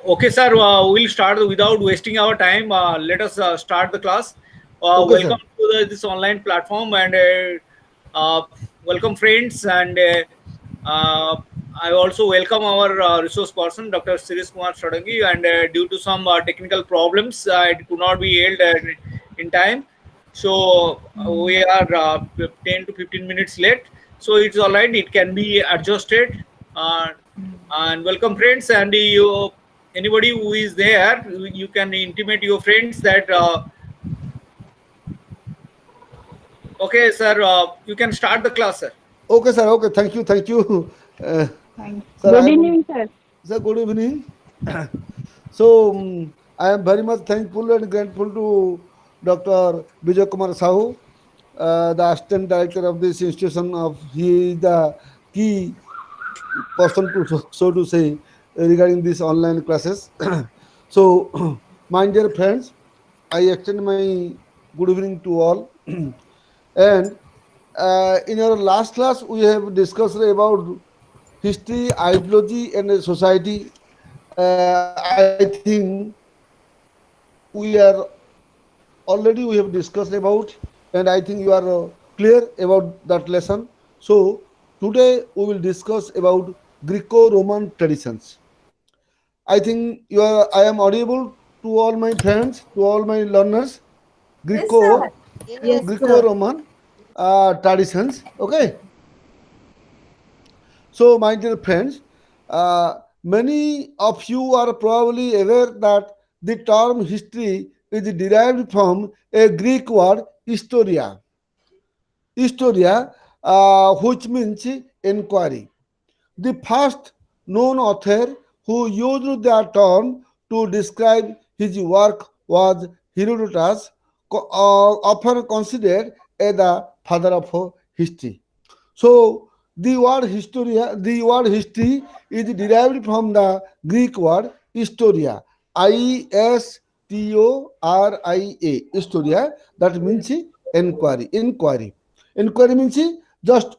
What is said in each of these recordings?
Okay, sir. We'll start without wasting our time. Let us start the class. Okay, Welcome sir. to this online platform and welcome friends. And I also welcome our resource person, Dr. Sarangi. And due to some technical problems, it could not be held in time. So we are 10 to 15 minutes late. So it's all right. It can be adjusted. Uh, and welcome friends. And you anybody who is there, you can intimate your friends that okay sir, you can start the class, sir. Okay, sir. Okay, thank you, thank you, uh, Thanks. sir. Good evening, sir. Sir. Good evening. So I am very much thankful and grateful to Dr. Kumar Sahu, the assistant director of this institution. He is the key person to so to say regarding these online classes. So, my dear friends, I extend my good evening to all. And in our last class, we have discussed about history, ideology, and society. I think we are already we have discussed about, and I think you are clear about that lesson. So today we will discuss about Greco-Roman traditions. I think you are. I am audible to all my friends, to all my learners. Yes, sir. Greco Yes, sir. Greco-Roman traditions. Okay. So, my dear friends, many of you are probably aware that the term history is derived from a Greek word historia, which means inquiry. The first known author who used the term to describe his work was Herodotus, often considered as the father of history. So the word history is derived from the Greek word historia, Istoria, historia. That means inquiry. Inquiry means just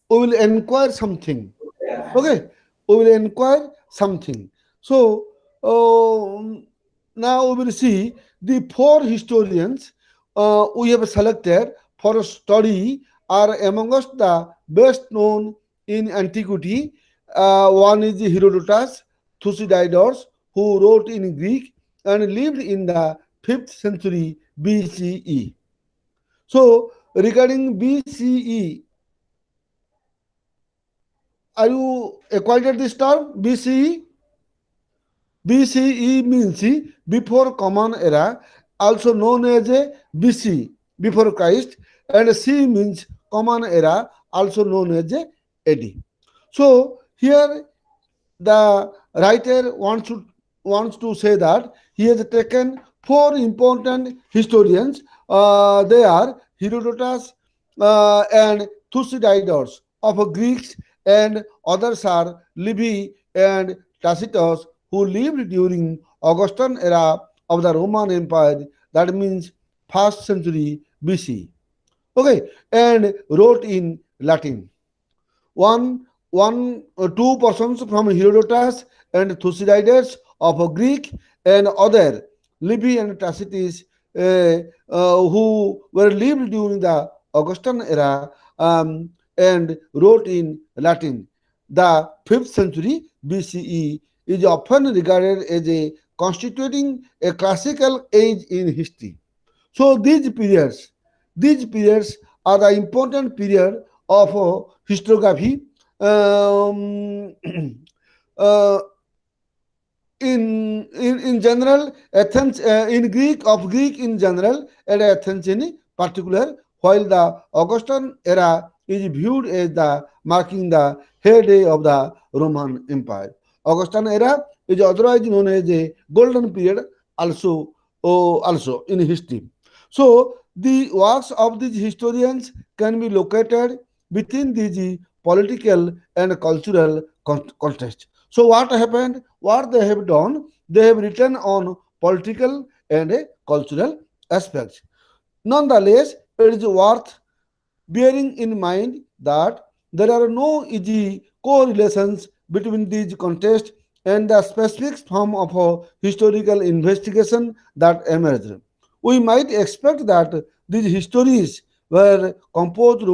we will inquire something. Okay, we will inquire something. So now we will see the four historians we have selected for study are among us the best known in antiquity. One is Herodotus, Thucydides, who wrote in Greek and lived in the 5th century BCE. So regarding BCE, are you acquainted this term BCE? BCE means before Common Era, also known as a BC, before Christ, and C means Common Era, also known as a AD. So here the writer wants to say that he has taken four important historians. They are Herodotus and Thucydides of Greeks, and others are Livy and Tacitus, who lived during Augustan era of the Roman Empire. That means first century BC. Okay, and wrote in Latin. Two persons from Herodotus and Thucydides of Greek, and other Livy and Tacitus, who were lived during the Augustan era, and wrote in Latin. The 5th century BCE is often regarded as a constituting a classical age in history. So these periods are the important period of historiography. Um, uh, in general, Athens in Greek in general, and Athens in particular, while the Augustan era is viewed as the marking the heyday of the Roman Empire. Augustan era is otherwise known as a golden period, also in history. So the works of these historians can be located within these political and cultural context. So what happened? What they have done? They have written on political and cultural aspects. Nonetheless, it is worth bearing in mind that there are no easy correlations between these contests and the specific form of a historical investigation that emerged. We might expect that these histories were composed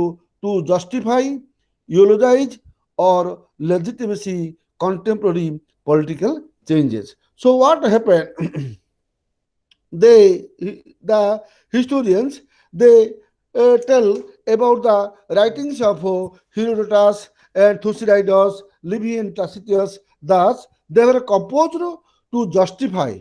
to justify, eulogize, or legitimacy contemporary political changes. So, what happened? they the historians they tell about the writings of Herodotus and Thucydides, Livy and Tacitus. Thus, they were composed to justify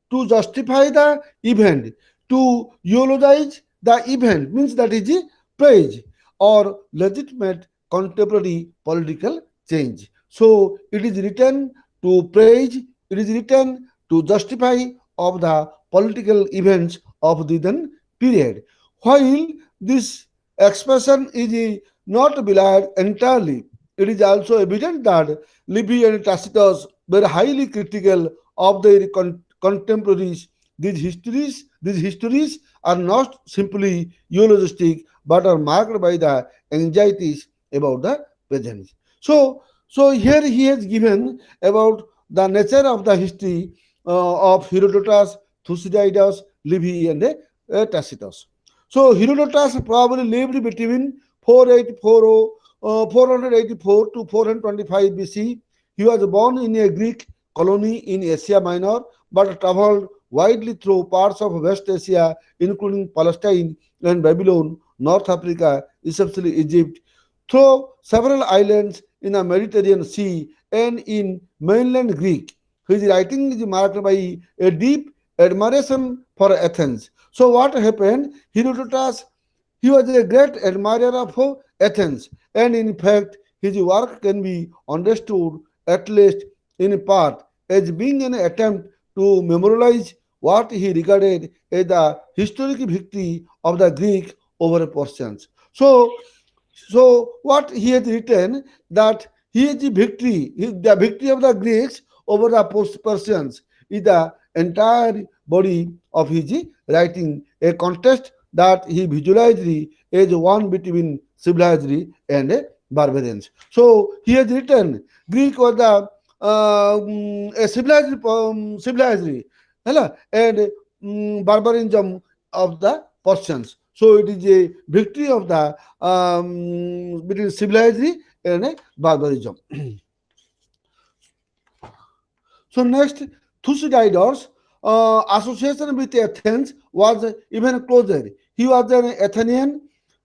the event, to eulogize the event, means that is a praise or legitimate contemporary political change. So it is written to praise, it is written to justify of the political events of the then period. While this expression is not belied entirely, it is also evident that Livy and Tacitus were highly critical of their contemporaries. These histories are not simply eulogistic but are marked by the anxieties about the present. So here he has given about the nature of the history of Herodotus, Thucydides, Livy, and Tacitus. So Herodotus probably lived between 484 to 425 BC. He was born in a Greek colony in Asia Minor, but traveled widely through parts of West Asia, including Palestine and Babylon, North Africa, especially Egypt, through several islands in the Mediterranean Sea and in mainland Greek. His writing is marked by a deep admiration for Athens. So what happened? Herodotus, he was a great admirer of Athens, and in fact, his work can be understood, at least in part, as being an attempt to memorialize what he regarded as the historic victory of the Greek over Persians. So what he has written, that he is the victory, the victory of the Greeks over the Persians is the entire body of his writing, a contest that he visualized as one between civilized and barbarians. So he has written Greek was the a civilized and barbarism of the Persians. So it is a victory of the between civilized and barbarism. So next, Thucydides' association with Athens was even closer. He was an Athenian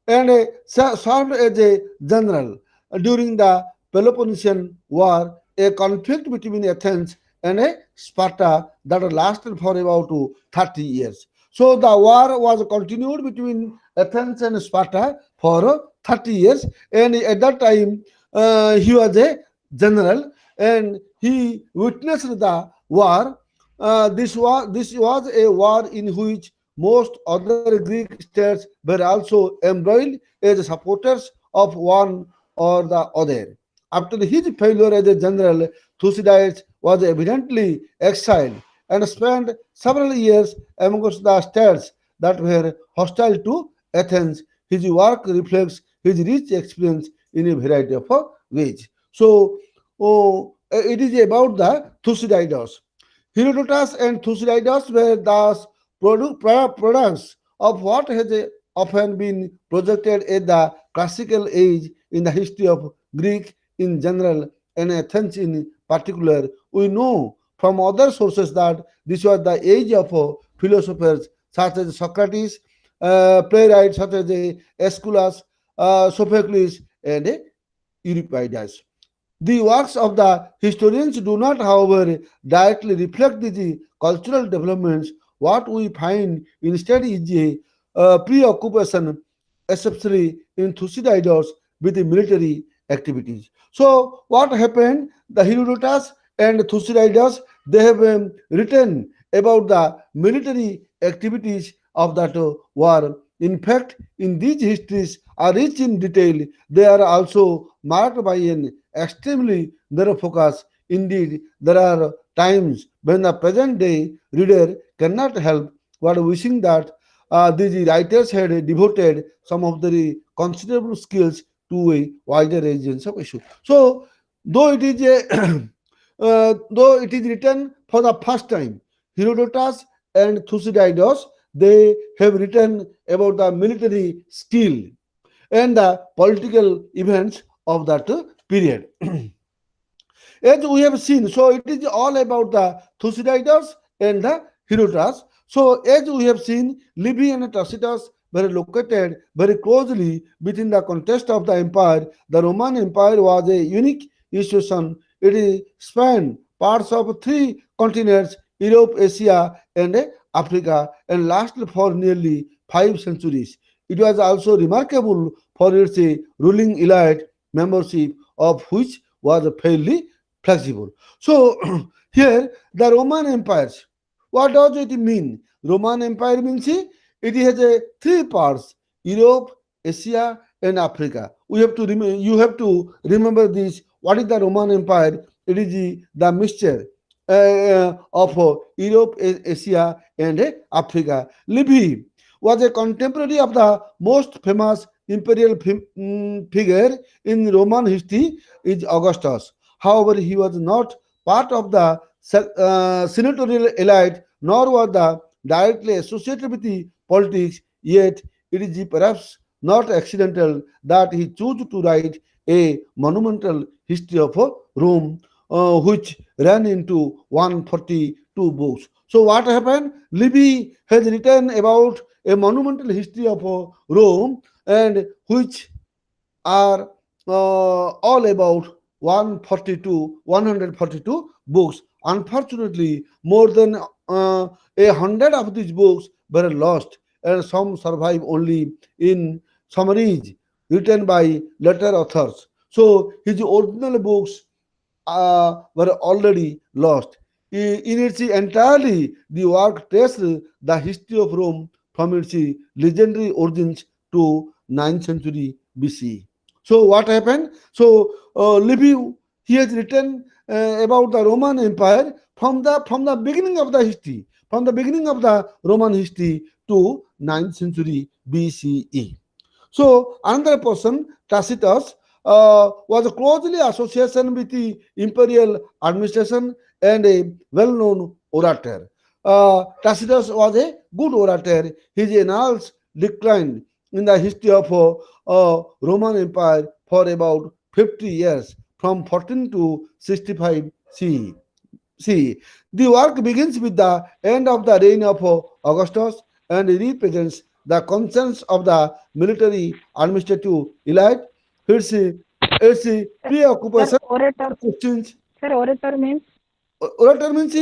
and served as a general during the Peloponnesian War, a conflict between Athens and Sparta that lasted for about 30 years. So the war was continued between Athens and Sparta for 30 years, and at that time he was a general and he witnessed the war. This was a war in which most other Greek states were also embroiled as supporters of one or the other. After his failure as a general, Thucydides was evidently exiled and spent several years amongst the states that were hostile to Athens. His work reflects his rich experience in a variety of ways. So, it is about the Thucydides. Herodotus and Thucydides were thus products of what has often been projected as the classical age in the history of Greek in general and Athens in particular. We know from other sources that this was the age of philosophers such as Socrates, playwrights such as Aeschylus, Sophocles, and Euripides. The works of the historians do not, however, directly reflect the cultural developments. What we find instead is a preoccupation, especially in Thucydides, with the military activities. So, what happened? The Herodotus and Thucydides they have written about the military activities of that war. In fact, in these histories are rich in detail. They are also marked by an extremely narrow focus. Indeed, there are times when the present day reader cannot help but wishing that these writers had devoted some of their considerable skills to a wider range of issues. So, though it is a though it is written for the first time. Herodotus and Thucydides, they have written about the military skill and the political events of that period. As we have seen, so it is all about the Thucydides and the Herodotus. So as we have seen, Livy and Tacitus were located very closely within the context of the empire. The Roman Empire was a unique institution. It is spanned parts of three continents, Europe, Asia, and Africa, and lasted for nearly 5 centuries. It was also remarkable for its ruling elite membership, of which was fairly flexible. So here the Roman empires. What does it mean? Roman Empire means it has a three parts: Europe, Asia, and Africa. We have to you have to remember this. What is the Roman Empire? It is the mixture of Europe, Asia, and Africa. Livy was a contemporary of the most famous imperial figure in Roman history is Augustus. However, he was not part of the senatorial elite, nor was the directly associated with the politics. Yet, it is perhaps not accidental that he chose to write a monumental history of Rome, which ran into 142 books. So, what happened? Livy has written about a monumental history of Rome, and which are all about 142 books. Unfortunately, more than 100 of these books were lost, and some survive only in summaries written by later authors. So his original books were already lost. In its entirely, the work traces the history of Rome from its legendary origins to 9th century BC. So what happened? So Livy, he has written about the Roman Empire from the beginning of the history, from the beginning of the Roman history to 9th century BCE. So another person, Tacitus, was closely associated with the imperial administration and a well-known orator. Tacitus was a good orator. His annals declined in the history of Roman Empire for about 50 years, from 14 to 65 CE. See, the work begins with the end of the reign of Augustus and represents the conscience of the military administrative elite. It's a Sir, preoccupation orator. questions. Sir, orator means? Orator means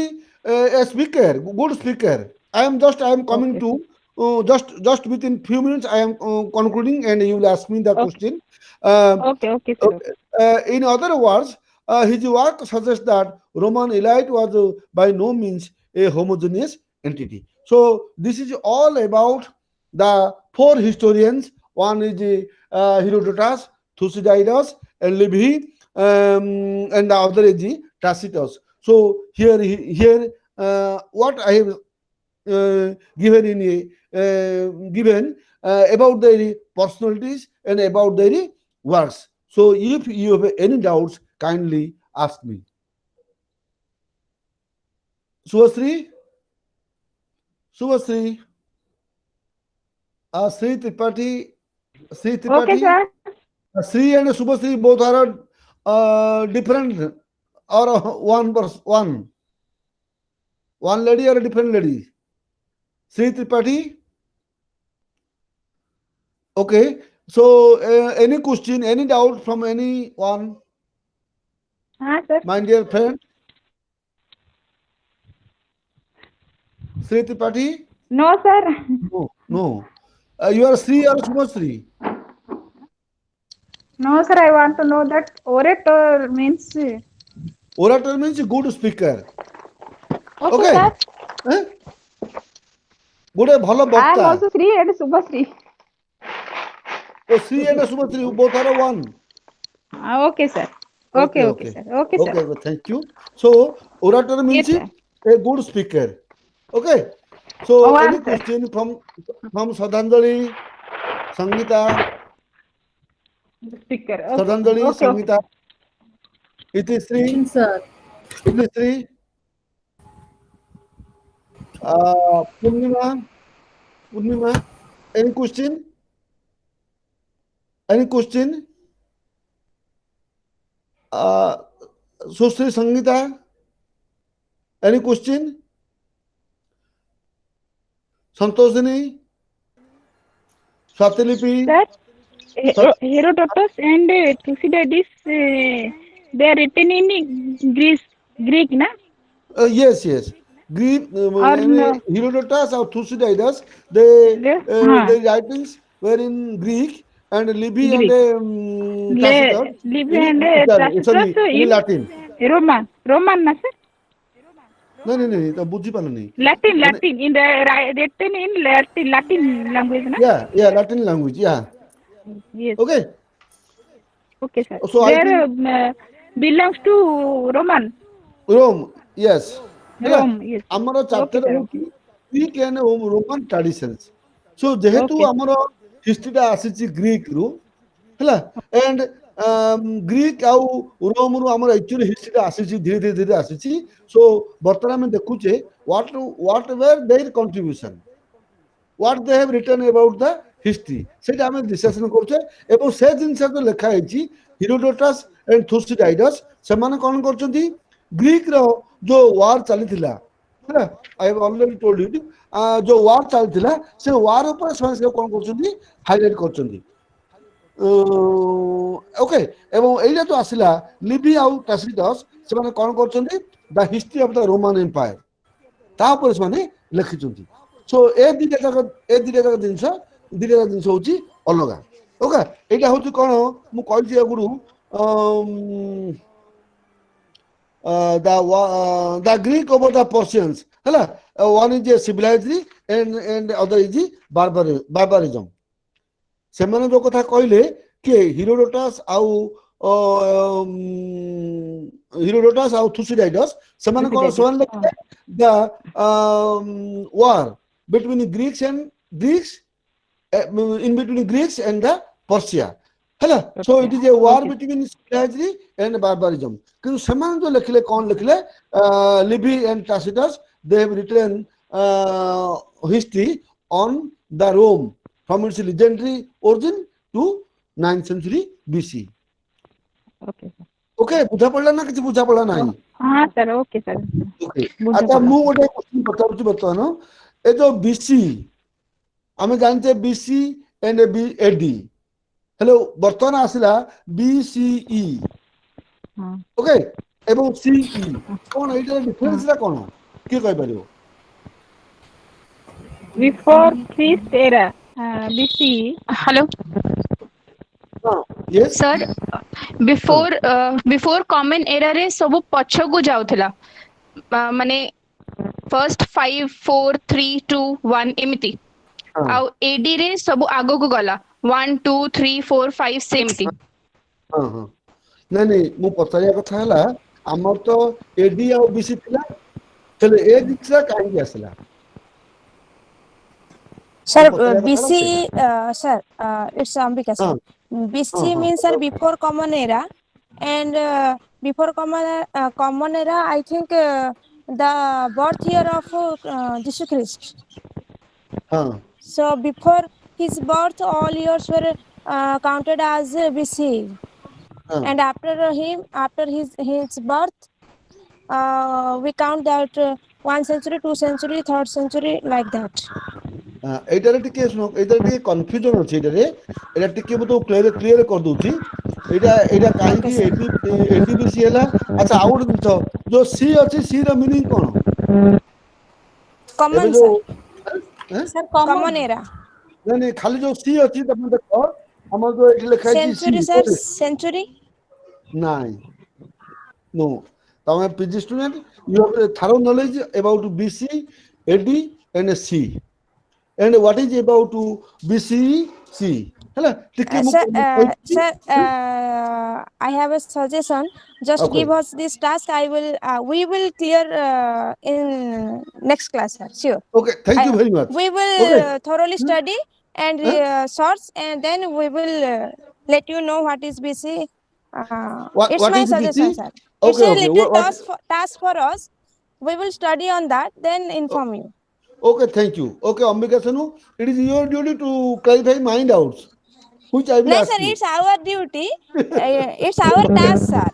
a speaker, good speaker. I am coming Okay. to just within few minutes. I am concluding, and you will ask me the Okay. question. Um, Okay, sir. okay. In other words, his work suggests that Roman elite was by no means a homogeneous entity. So this is all about the four historians. One is Herodotus, Thucydides, and Livy, and the other is Tacitus. So here what I have given in given about their personalities and about their works. So if you have any doubts, kindly ask me. Subhasri, Subhasri, Sri Tripathi, Sri Okay, Tripathi, sir. Sri and Subhasri both are different or one lady or a different lady. Sri Tripathi. Okay. So any question, any doubt from anyone, Sir. my dear friend? Sri Tripathi? No, sir. No, no. You are Sri or Subhasri? No, sir. I want to know that orator means. Orator means good speaker. Okay, Okay. sir. ଗୋଟେ ଭଲ I am ବକ୍ତା. also Sri and Subhasri. Oh, Sri and Subhasri, both are one. Okay, sir. Okay, Okay, okay. sir. Okay, sir. Okay, thank you. So, orator means Yes, sir. a good speaker. Okay. So, any One, sir. question from Sadhanjali, Sangita, Speaker. Okay. Sadhanjali, Okay. Sangita, Itisri, Sir. Idlisri, Purnima, Purnima. Any question? Any question? Uh, Susri Sangita, any question? Santoshini, Swatilipi. Sir, Herodotus and Thucydides, they are written in Greek, na? Yes, yes. Greek, Or no? Herodotus or Thucydides, they Yes. हाँ, their writings were in Greek, and Livy and Greek. Tacitus Livy in and Italy, Tacitus sorry, in in Latin. Roman, na sir? No, no, no, no, ବୁଝିପାରିଲନି ମାନେ Latin in the written in Latin language, na? yeah, Latin language, yeah. Yes. Okay, Okay, sir. so I There think belongs to Roman, Rome, yes, ହେଲା Rome. Yes. ଆମର Okay, chapter sir. ହଉଛି Okay. Greek and Roman traditions. So ଯେହେତୁ Okay, sir. ଆମର ହିଷ୍ଟ୍ରିଟା ଆସିଛି Greek ରୁ, ହେଲା, and Greek ଆଉ ରୋମରୁ ଆମର ଆକ୍ଚୁଆଲି ହିଷ୍ଟ୍ରିଟା ଆସିଛି, ଧୀରେ ଧୀରେ ଧୀରେ ଆସିଛି। ସୋ ବର୍ତ୍ତମାନ ଆମେ ଦେଖୁଛେ what were their contribution, what they have written about the history, ସେଇଟା ଆମେ ଡିସ୍କସନ କରୁଛେ। ଏବଂ ସେ ଜିନିଷ ଯୋଉ ଲେଖା ହେଇଛି ହିରୋଡୋଟସ୍ ଆଣ୍ଡ ଥୁସିଡାଇଡସ୍, ସେମାନେ କ'ଣ କରୁଛନ୍ତି, ଗ୍ରୀକ୍ ର ଯୋଉ ୱାର ଚାଲିଥିଲା, ହେଲା, I have already told you, ଯୋଉ ୱାର ଚାଲିଥିଲା ସେ ୱାର ଉପରେ ସେମାନେ ସବୁ କ'ଣ କରୁଛନ୍ତି, ହାଇଲାଇଟ୍ କରୁଛନ୍ତି। ଓକେ, ଏବଂ ଏଇଟା ଯୋଉ ଆସିଲା ଲିଭି ଆଉ ଟାସିଟସ୍, ସେମାନେ କ'ଣ କରୁଛନ୍ତି, the history of the Roman empire, ତା ଉପରେ ସେମାନେ ଲେଖିଛନ୍ତି। ସୋ ଏ ଦିଟା ଯାକ ଜିନିଷ ହଉଛି ଅଲଗା। ଓକେ, ଏଇଟା ହଉଛି କ'ଣ ମୁଁ କହିଛି ଆଗରୁ, the Greek over the Persians, ହେଲା, one is a civilized and other is barbarism। ସେମାନେ ଯୋଉ କଥା କହିଲେ କିଏ, ହିରୋଡୋଟସ୍ ଆଉ ଥୁସିଡାଇଡସ୍, ସେମାନେ କ'ଣ, Thucydides. ସେମାନେ ଲେଖିଲେ ଦ war between Greeks in between Greeks and the Persia, ହେଲା। So Okay. It is a war Okay. between civilized and barbarism। କିନ୍ତୁ ସେମାନେ ଯୋଉ ଲେଖିଲେ, କ'ଣ ଲେଖିଲେ, ଲିଭି and Tacitus, they have written history on the Rome from its legendary origin to 9th century BC। Okay, sir. Okay, ବୁଝା ପଡିଲା ନା କିଛି ବୁଝା ପଡିଲା ନାହିଁ? हाँ सर, ओके सर। ଓକେ, ବୁଝା ଆଚ୍ଛା ପଡିଲା। ମୁଁ ଗୋଟେ କ୍ୱେଶ୍ଚନ ପଚାରୁଛି ବର୍ତ୍ତମାନ। ଏ ଯୋଉ ବିସି, ଆମେ ଜାଣିଛେ ବିସି ଏଣ୍ଡ ଏଡି, ହେଲେ ବର୍ତ୍ତମାନ ଆସିଲା ବିସିଇ, हाँ। ଓକେ, ଏବଂ ସିଇ, କ'ଣ ଏଇଟାର ଡିଫରେନ୍ସଟା କ'ଣ, କିଏ କହିପାରିବ? Before Christ era, BC. Hello ହଁ, ୟେସ୍, सर ହଁ बिफोर कॉमन एरा रे सब पछकू जाउथला माने फर्स्ट 5 4 3 2 1 एमिति ହଁ आउ एडी रे सब आगो को गला 1 2 3 4 5 एमिति। ହଁ ହଁ, ନାଇଁ ନାଇଁ, ମୁଁ ପଚାରିବା କଥା ହେଲା, ଆମର ତ ଏଡି ଆଉ ବିସି ଥିଲା, ହେଲେ ଏ ଜିନିଷଟା କାହିଁକି ଆସିଲା, ମୁଁ Sir, ପଚାରିବା କଥା ହେଲା ସେଇଟା। BC, sir, it's Ambika, ହଁ sir. ହଁ BC ହଁ means, sir, before common era, and before common era, I think the birth year of Jesus Christ. ହଁ So before his birth, all years were counted as BC, ହଁ, and after his birth, we count that 1 century, 2 century, third century, like that. ଏଇଟାରେ ଟିକେ ଶୁଣ, ଏଇଟାରେ ଟିକେ confusion ଅଛି, ଏଇଟା ଟିକେ ମୁଁ ତ କ୍ଲିୟର କରିଦଉଛି। ଏଇଟା Okay, କାହିଁକି sir. ଏଡିବିସି ହେଲା। ଆଚ୍ଛା, ଆଉ ଗୋଟେ ଜିନିଷ, ଯୋଉ ସି ଅଛି, ସି ର ମିନିଂ କ'ଣ? ଏବେ Common, ଯୋଉ sir. ଆଁ? Sir, common. Common era. ନାଇଁ ନାଇଁ, ଖାଲି ଯୋଉ ସି ଅଛି, ତମେ ଦେଖ, ଆମର ଯୋଉ ଏଠି ଲେଖା ହେଇଛି ସି, Century, sir. Century. ନାଇଁ, नो, ତମେ PG student, you have thorough knowledge about BC, AD and C, and what is about to BCC, ହେଲା, ଟିକେ ମୁଁ କହିଛି। Sir, I have a suggestion. Just okay, give us this task. We will clear in next class, sir. Sure. Okay, thank you very much. We okay, will thoroughly study and search, and then we will let you know what is BC What It's my is suggestion, BC? sir. It's Okay, a okay. little task for us. We will study on that, then inform you. Okay, thank you. Okay, Ambika Sanu, it is your duty to clarify my doubts, which I will No, ask sir, you. it's our duty. It's our task, sir.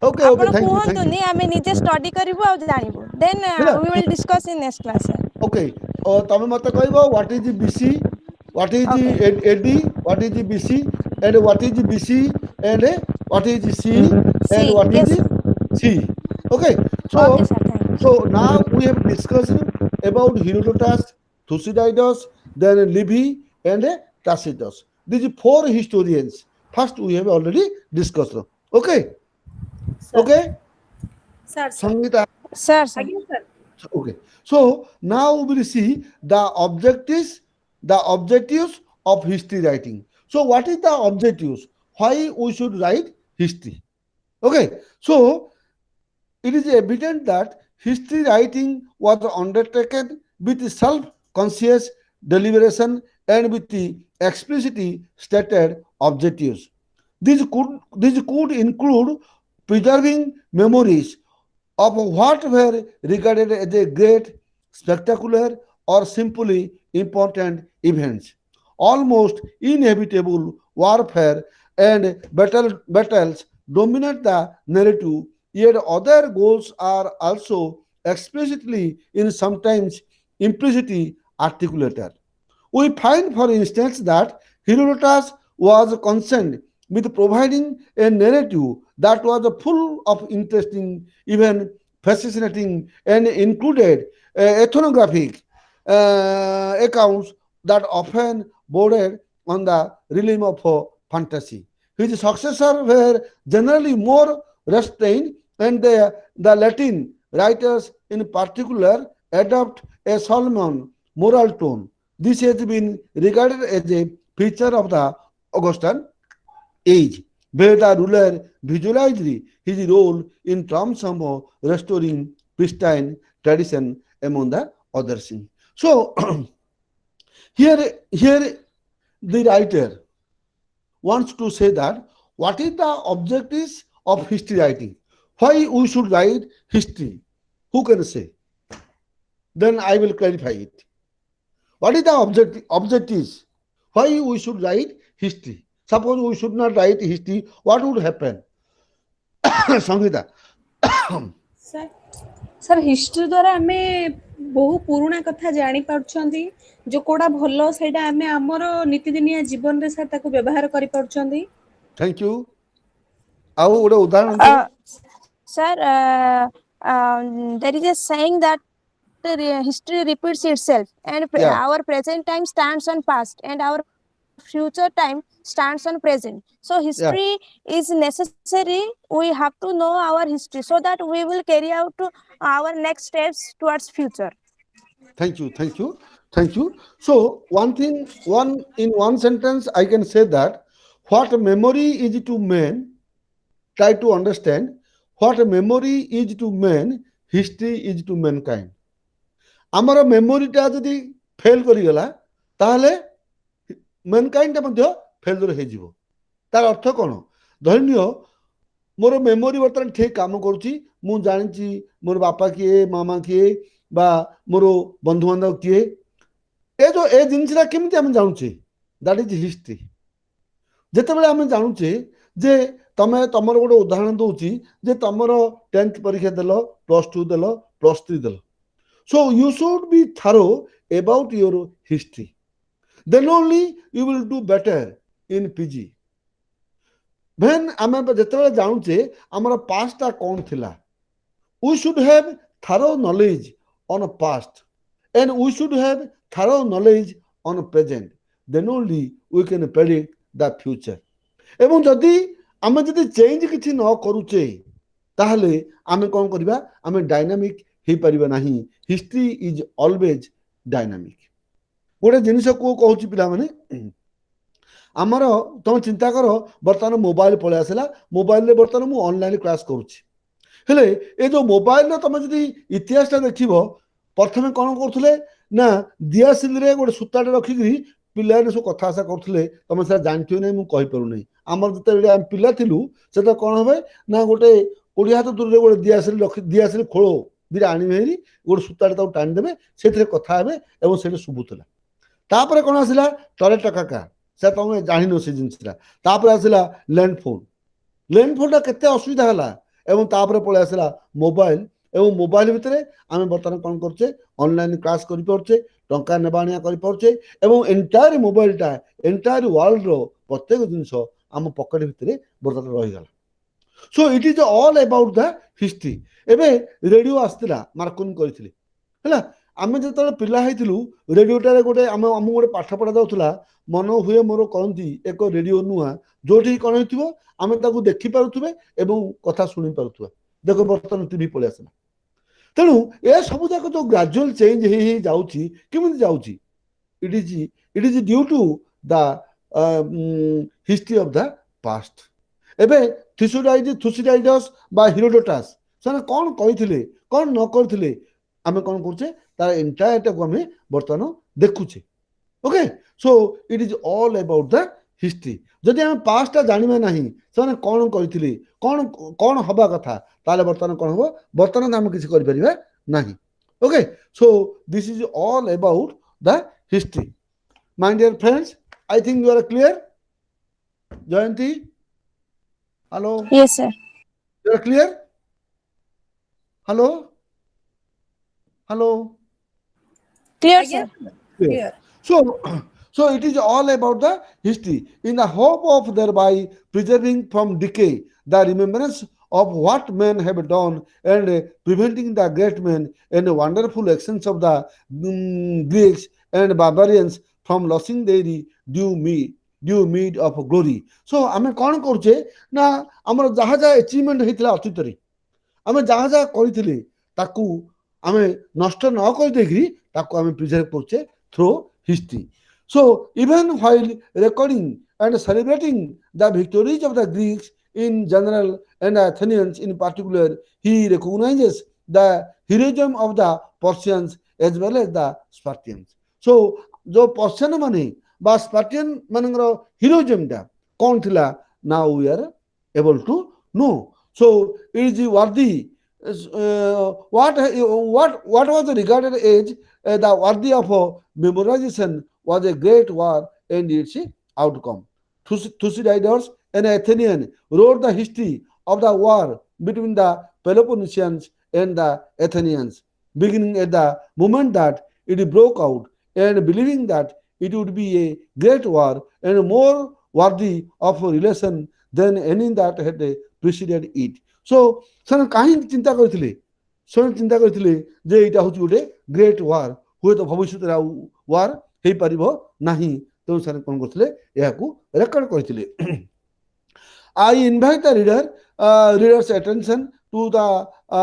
Okay, okay, ଆପଣ thank you, thank you. କୁହନ୍ତୁନି ଆମେ ନିଜେ study କରିବୁ ଆଉ ଜାଣିବୁ then ହେଲା we will discuss in next class, sir. Okay, ତମେ ମତେ କହିବ what is BC, what is Okay. AD, what is BC, and what is BC, and what is C, and See, what yes, is sir. C. Okay, Okay, so sir, thank you. so now we have discussed about Herodotus, Thucydides, then Livy, and Tacitus. These four historians. First, we have already discussed. Okay, Sir. okay, Sir, sir. Sangeeta. Sir, sir. Again, sir. Okay, so now we will see the objectives of history writing. So what is the objectives? Why we should write history? Okay, so it is evident that history writing was undertaken with self-conscious deliberation and with the explicitly stated objectives. These could include preserving memories of what were regarded as a great, spectacular, or simply important events. Almost inevitable warfare and battles dominate the narrative, yet other goals are also explicitly and sometimes implicitly articulated. We find, for instance, that Herodotus was concerned with providing a narrative that was full of interesting, even fascinating, and included ethnographic accounts that often bordered on the realm of fantasy. His successors were generally more restrained, and the Latin writers in particular adopt a solemn moral tone. This has been regarded as a feature of the Augustan age, where the ruler visualized his role in terms of restoring pristine tradition among the other things. So here the writer wants to say that what is the objectives of history writing? Why we should write history? Who can say? Then I will clarify it. What is the objectives? Why we should write history? Suppose we should not write history, what would happen? Sangeeta. Sir. Sir, history द्वारा ଆମେ ବହୁ ପୁରୁଣା କଥା ଜାଣି ପାରୁଛନ୍ତି जो कोडा भलो सेटा ଆମେ ଆମର ନିତିଦିନିଆ ଜୀବନରେ ସାର୍ ତାକୁ ବ୍ୟବହାର କରି ପାରୁଛନ୍ତି. Thank you. ଆଉ ଗୋଟେ ଉଦାହରଣ ଦିଅ. Sir, there is a saying that history repeats itself, and Yeah. our present time stands on past, and our future time stands on present. So Yeah. history is necessary. We have to know our history so that we will carry out our next steps towards future. Thank you. Thank you. Thank you. So in one sentence, I can say that what memory is to man, try to understand what memory is to man, history is to mankind. ଆମର ମେମୋରିଟା ଯଦି fail କରିଗଲା ତାହେଲେ ମ୍ୟାନକାଇଣ୍ଡଟା ମଧ୍ୟ ଫେଲୁର ହେଇଯିବ. ତାର ଅର୍ଥ କ'ଣ? ଧରିନିଅ ମୋର ମେମୋରି ବର୍ତ୍ତମାନ ଠିକ୍ କାମ କରୁଛି, ମୁଁ ଜାଣିଛି ମୋର ବାପା କିଏ, ମାମା କିଏ, ବା ମୋର ବନ୍ଧୁବାନ୍ଧବ କିଏ. ଏ ଜିନିଷଟା କେମିତି ଆମେ ଜାଣୁଛେ? That is history. ଯେତେବେଳେ ଆମେ ଜାଣୁଛେ ଯେ ତମର ଗୋଟେ ଉଦାହରଣ ଦଉଛି ଯେ ତମର 10th ପରୀକ୍ଷା ଦେଲ, +2 ଦେଲ, +3 ଦେଲ. So you should be thorough about your history. Then only you will do better in PG. When ଆମେ ଯେତେବେଳେ ଜାଣୁଛେ ଆମର pastଟା କ'ଣ ଥିଲା, we should have thorough knowledge on past and we should have thorough knowledge on present. Then only we can predict the future. ଏବଂ ଯଦି ଆମେ change କିଛି ନ କରୁଛେ ତାହେଲେ ଆମେ କ'ଣ କରିବା? ଆମେ ଡାଇନାମିକ ହେଇପାରିବା ନାହିଁ. History is always dynamic. ଗୋଟେ ଜିନିଷକୁ କହୁଛି ପିଲାମାନେ, ଆମର ତମେ ଚିନ୍ତା କର ବର୍ତ୍ତମାନ ମୋବାଇଲ ପଳେଇ ଆସିଲା, ମୋବାଇଲରେ ବର୍ତ୍ତମାନ ମୁଁ ଅନଲାଇନ କ୍ଲାସ କରୁଛି. ହେଲେ ଏ ଯୋଉ ମୋବାଇଲର ତମେ ଯଦି ଇତିହାସଟା ଦେଖିବ, ପ୍ରଥମେ କ'ଣ କରୁଥିଲେ ନା ଦିଆସିଲିରେ ଗୋଟେ ସୂତାଟେ ରଖିକିରି ପିଲାମାନେ ସବୁ କଥା ଆଶା କରୁଥିଲେ ତମେ ସେଟା ଜାଣିଥିବ ନାହିଁ ମୁଁ କହିପାରୁନାହିଁ। ଆମର ଯେତେବେଳେ ଆମେ ପିଲା ଥିଲୁ ସେଟା କଣ ହୁଏ ନା ଗୋଟେ 20 ହାତ ଦୂରରେ ଗୋଟେ ଦିଆସିଲି ଖୋଳ ଦିଟା ଆଣିବେ ହେରି ଗୋଟେ ସୂତାରେ ତାକୁ ଟାଣିଦେବେ ସେଥିରେ କଥା ହେବେ ଏବଂ ସେଠି ଶୁଭୁଥିଲା। ତାପରେ କଣ ଆସିଲା ଟରେଟ କାକା ସେ ତମେ ଜାଣିନ ସେ ଜିନିଷଟା। ତାପରେ ଆସିଲା ଲ୍ୟାଣ୍ଡ ଫୋନଟା କେତେ ଅସୁବିଧା ହେଲା ଏବଂ ତାପରେ ପଳେଇ ଆସିଲା ମୋବାଇଲ ଏବଂ ମୋବାଇଲ ଭିତରେ ଆମେ ବର୍ତ୍ତମାନ କଣ କରୁଛେ ଅନଲାଇନ କ୍ଲାସ କରିପାରୁଛେ ଟଙ୍କା ନେବା ଆଣିବା କରିପାରୁଛେ ଏବଂ ଏଣ୍ଟାୟାର ମୋବାଇଲଟା ଏଣ୍ଟାୟାର ୱାର୍ଲଡର ପ୍ରତ୍ୟେକ ଜିନିଷ ଆମ ପକେଟ ଭିତରେ ବର୍ତ୍ତମାନ ରହିଗଲା। So it is all about the history. ଏବେ ରେଡ଼ିଓ ଆସିଥିଲା ମାର୍କୋନି କରିଥିଲେ ହେଲା। ଆମେ ଯେତେବେଳେ ପିଲା ହେଇଥିଲୁ ରେଡ଼ିଓଟାରେ ଗୋଟେ ଆମକୁ ଗୋଟେ ପାଠ ପଢ଼ା ଯାଉଥିଲା ମନ ହୁଏ ମୋର କହନ୍ତି ଏକ ରେଡ଼ିଓ ନୂଆ ଯୋଉଠି କଣ ହେଇଥିବ ଆମେ ତାକୁ ଦେଖିପାରୁଥିବେ ଏବଂ କଥା ଶୁଣି ପାରୁଥିବା। ଦେଖ ବର୍ତ୍ତମାନ ଟିଭି ପଳେଇ ଆସିଲା। ତେଣୁ ଏ ସବୁ ଯାକ ଯୋଉ ଗ୍ରାଜୁଆଲ ଚେଞ୍ଜ ହେଇ ଯାଉଛି କେମିତି ଯାଉଛି it is due to the history of the past. ଏବେ ଥୁସିଡାଇଡସ୍ ବା ହିରୋଡୋଟାସ୍ ସେମାନେ କଣ କହିଥିଲେ କଣ ନ କରିଥିଲେ ଆମେ କଣ କରୁଛେ ତାର ଏଣ୍ଟାୟାରଟାକୁ ଆମେ ବର୍ତ୍ତମାନ ଦେଖୁଛେ। Okay so it is all about the history. ଯଦି ଆମେ ପାଷ୍ଟଟା ଜାଣିବା ନାହିଁ ସେମାନେ କଣ କରିଥିଲେ କଣ କଣ ହବା କଥା ତାହେଲେ ବର୍ତ୍ତମାନ କଣ ହବ ବର୍ତ୍ତମାନ ଆମେ କିଛି କରିପାରିବା ନାହିଁ। Okay so this is all about the history. My dear friends I think you are clear. Jayanti hello Yes, sir. you are clear hello Clear, ଆଜ୍ଞା sir. clear clear. so so it is all about the history in the hope of thereby preserving from decay the remembrance of what men have done and preventing the great men and wonderful actions of the Greeks and barbarians from losing their due meed of glory. So ଆମେ କଣ କରୁଛେ ନା ଆମର ଯାହା ଯାହା achievement ହେଇଥିଲା ଅତୀତରେ ଆମେ ଯାହା ଯାହା କରିଥିଲେ ତାକୁ ଆମେ ନଷ୍ଟ ନ କରିଦେଇକି ତାକୁ ଆମେ ପ୍ରିଜର୍ଭ କରୁଛେ through history. So even while recording and celebrating the victories of the Greeks in general and the Athenians in particular, he recognizes the heroism of the Persians as well as the Spartans. So जो Persian माने बा स्पार्टियन मानଙ୍କର heroismଟା କଣ ଥିଲା now we are able to know. So it is worthy what was regarded as the worthy of memorization was a great war and its outcome. Thucydides, an Athenian, wrote the history of the war between the Peloponnesians and the Athenians, beginning at the moment that it broke out and believing that it would be a great war and more worthy of relation than any that had preceded it. So ସେମାନେ କାହିଁକି ଚିନ୍ତା କରିଥିଲେ ସେମାନେ ଚିନ୍ତା କରିଥିଲେ ଯେ ଏଇଟା ହେଉଛି ଗୋଟେ ଗ୍ରେଟ୍ ୱାର୍ ହୁଏତ ଭବିଷ୍ୟତରେ ଆଉ ୱାର୍ ହେଇପାରିବ ନାହିଁ ତେଣୁ ସେମାନେ କଣ କରିଥିଲେ ଏହାକୁ ରେକର୍ଡ କରିଥିଲେ। I invite the reader's attention to the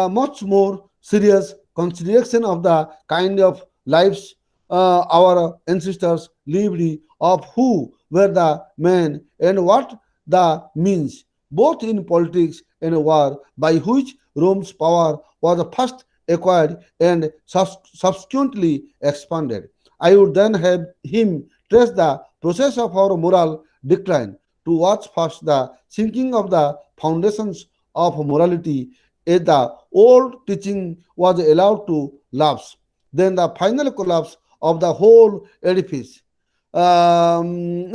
much more serious consideration of the kind of lives our ancestors lived, of who were the men and what the means, both in politics and war, by which Rome's power was first acquired and subsequently expanded. I would then have him trace the process of our moral decline to watch first the sinking of the foundations of morality as the old teaching was allowed to lapse, then the final collapse of the whole edifice and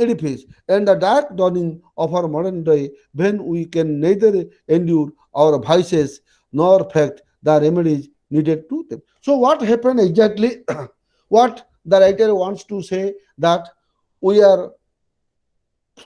the dark dawning of our modern day when we can neither endure our vices nor fact the remedies needed to them. So what happened exactly what the writer wants to say that we are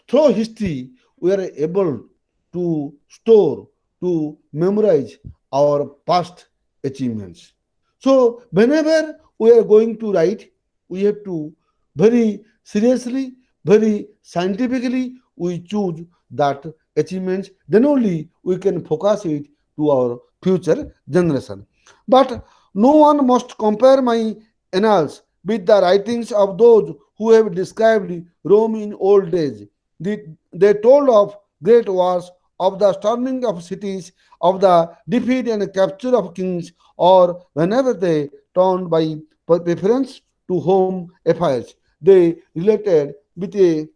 through history we are able to store to memorize our past achievements. So whenever we are going to write we have to very seriously very scientifically we choose that achievements then only we can focus it to our future generation. But no one must compare my annals with the writings of those who have described Rome in old days. They told of great wars, of the storming of cities, of the defeat and capture of kings, or whenever they turned by preference to home affairs. they related with a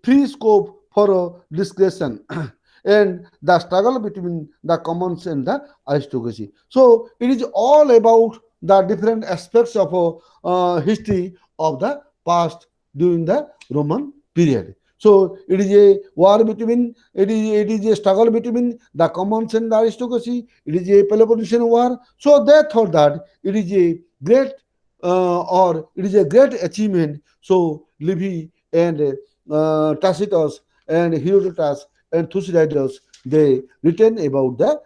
free scope for discretion and the struggle between the commons and the aristocracy. So it is all about the different aspects of history of the past during the Roman period. So it is a war between it is a struggle between the commons and the aristocracy. It is a Peloponnesian war. So they thought that it is a great or it is a great achievement. So Livy and Tacitus and Herodotus and Thucydides they written about the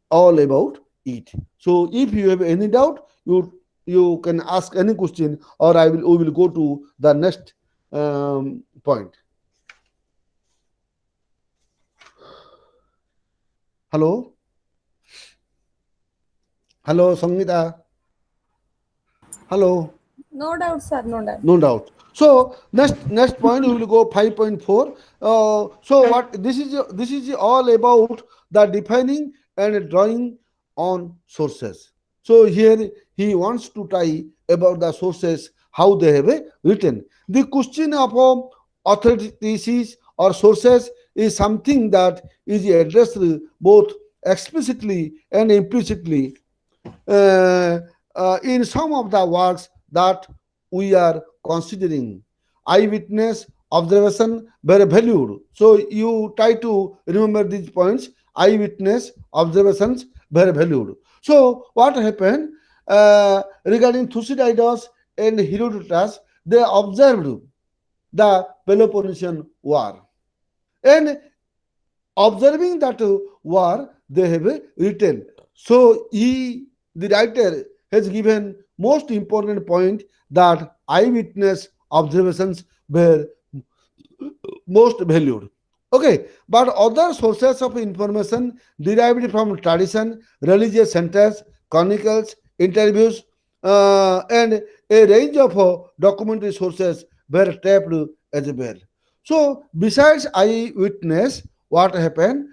all about it. So if you have any doubt, you can ask any question, or we will go to the next point. Hello, hello, Sangita. Hello. No doubt, sir. No doubt. No doubt. So next point we will go 5.4. So what this is all about the defining and drawing on sources. So here he wants to try about the sources how they have written. The question of authorities or sources is something that is addressed both explicitly and implicitly uh, in some of the works that we are considering. Eyewitness observation very valued. So you try to remember these points. Eyewitness observations very valued. So what happened regarding Thucydides and Herodotus? They observed the Peloponnesian War, and observing that war they have written. So the writer has given most important point that eyewitness observations were most valued. Okay, but other sources of information derived from tradition, religious centers, chronicles, interviews, and a range of documentary sources were tapped as well. So, besides eyewitness, what happened?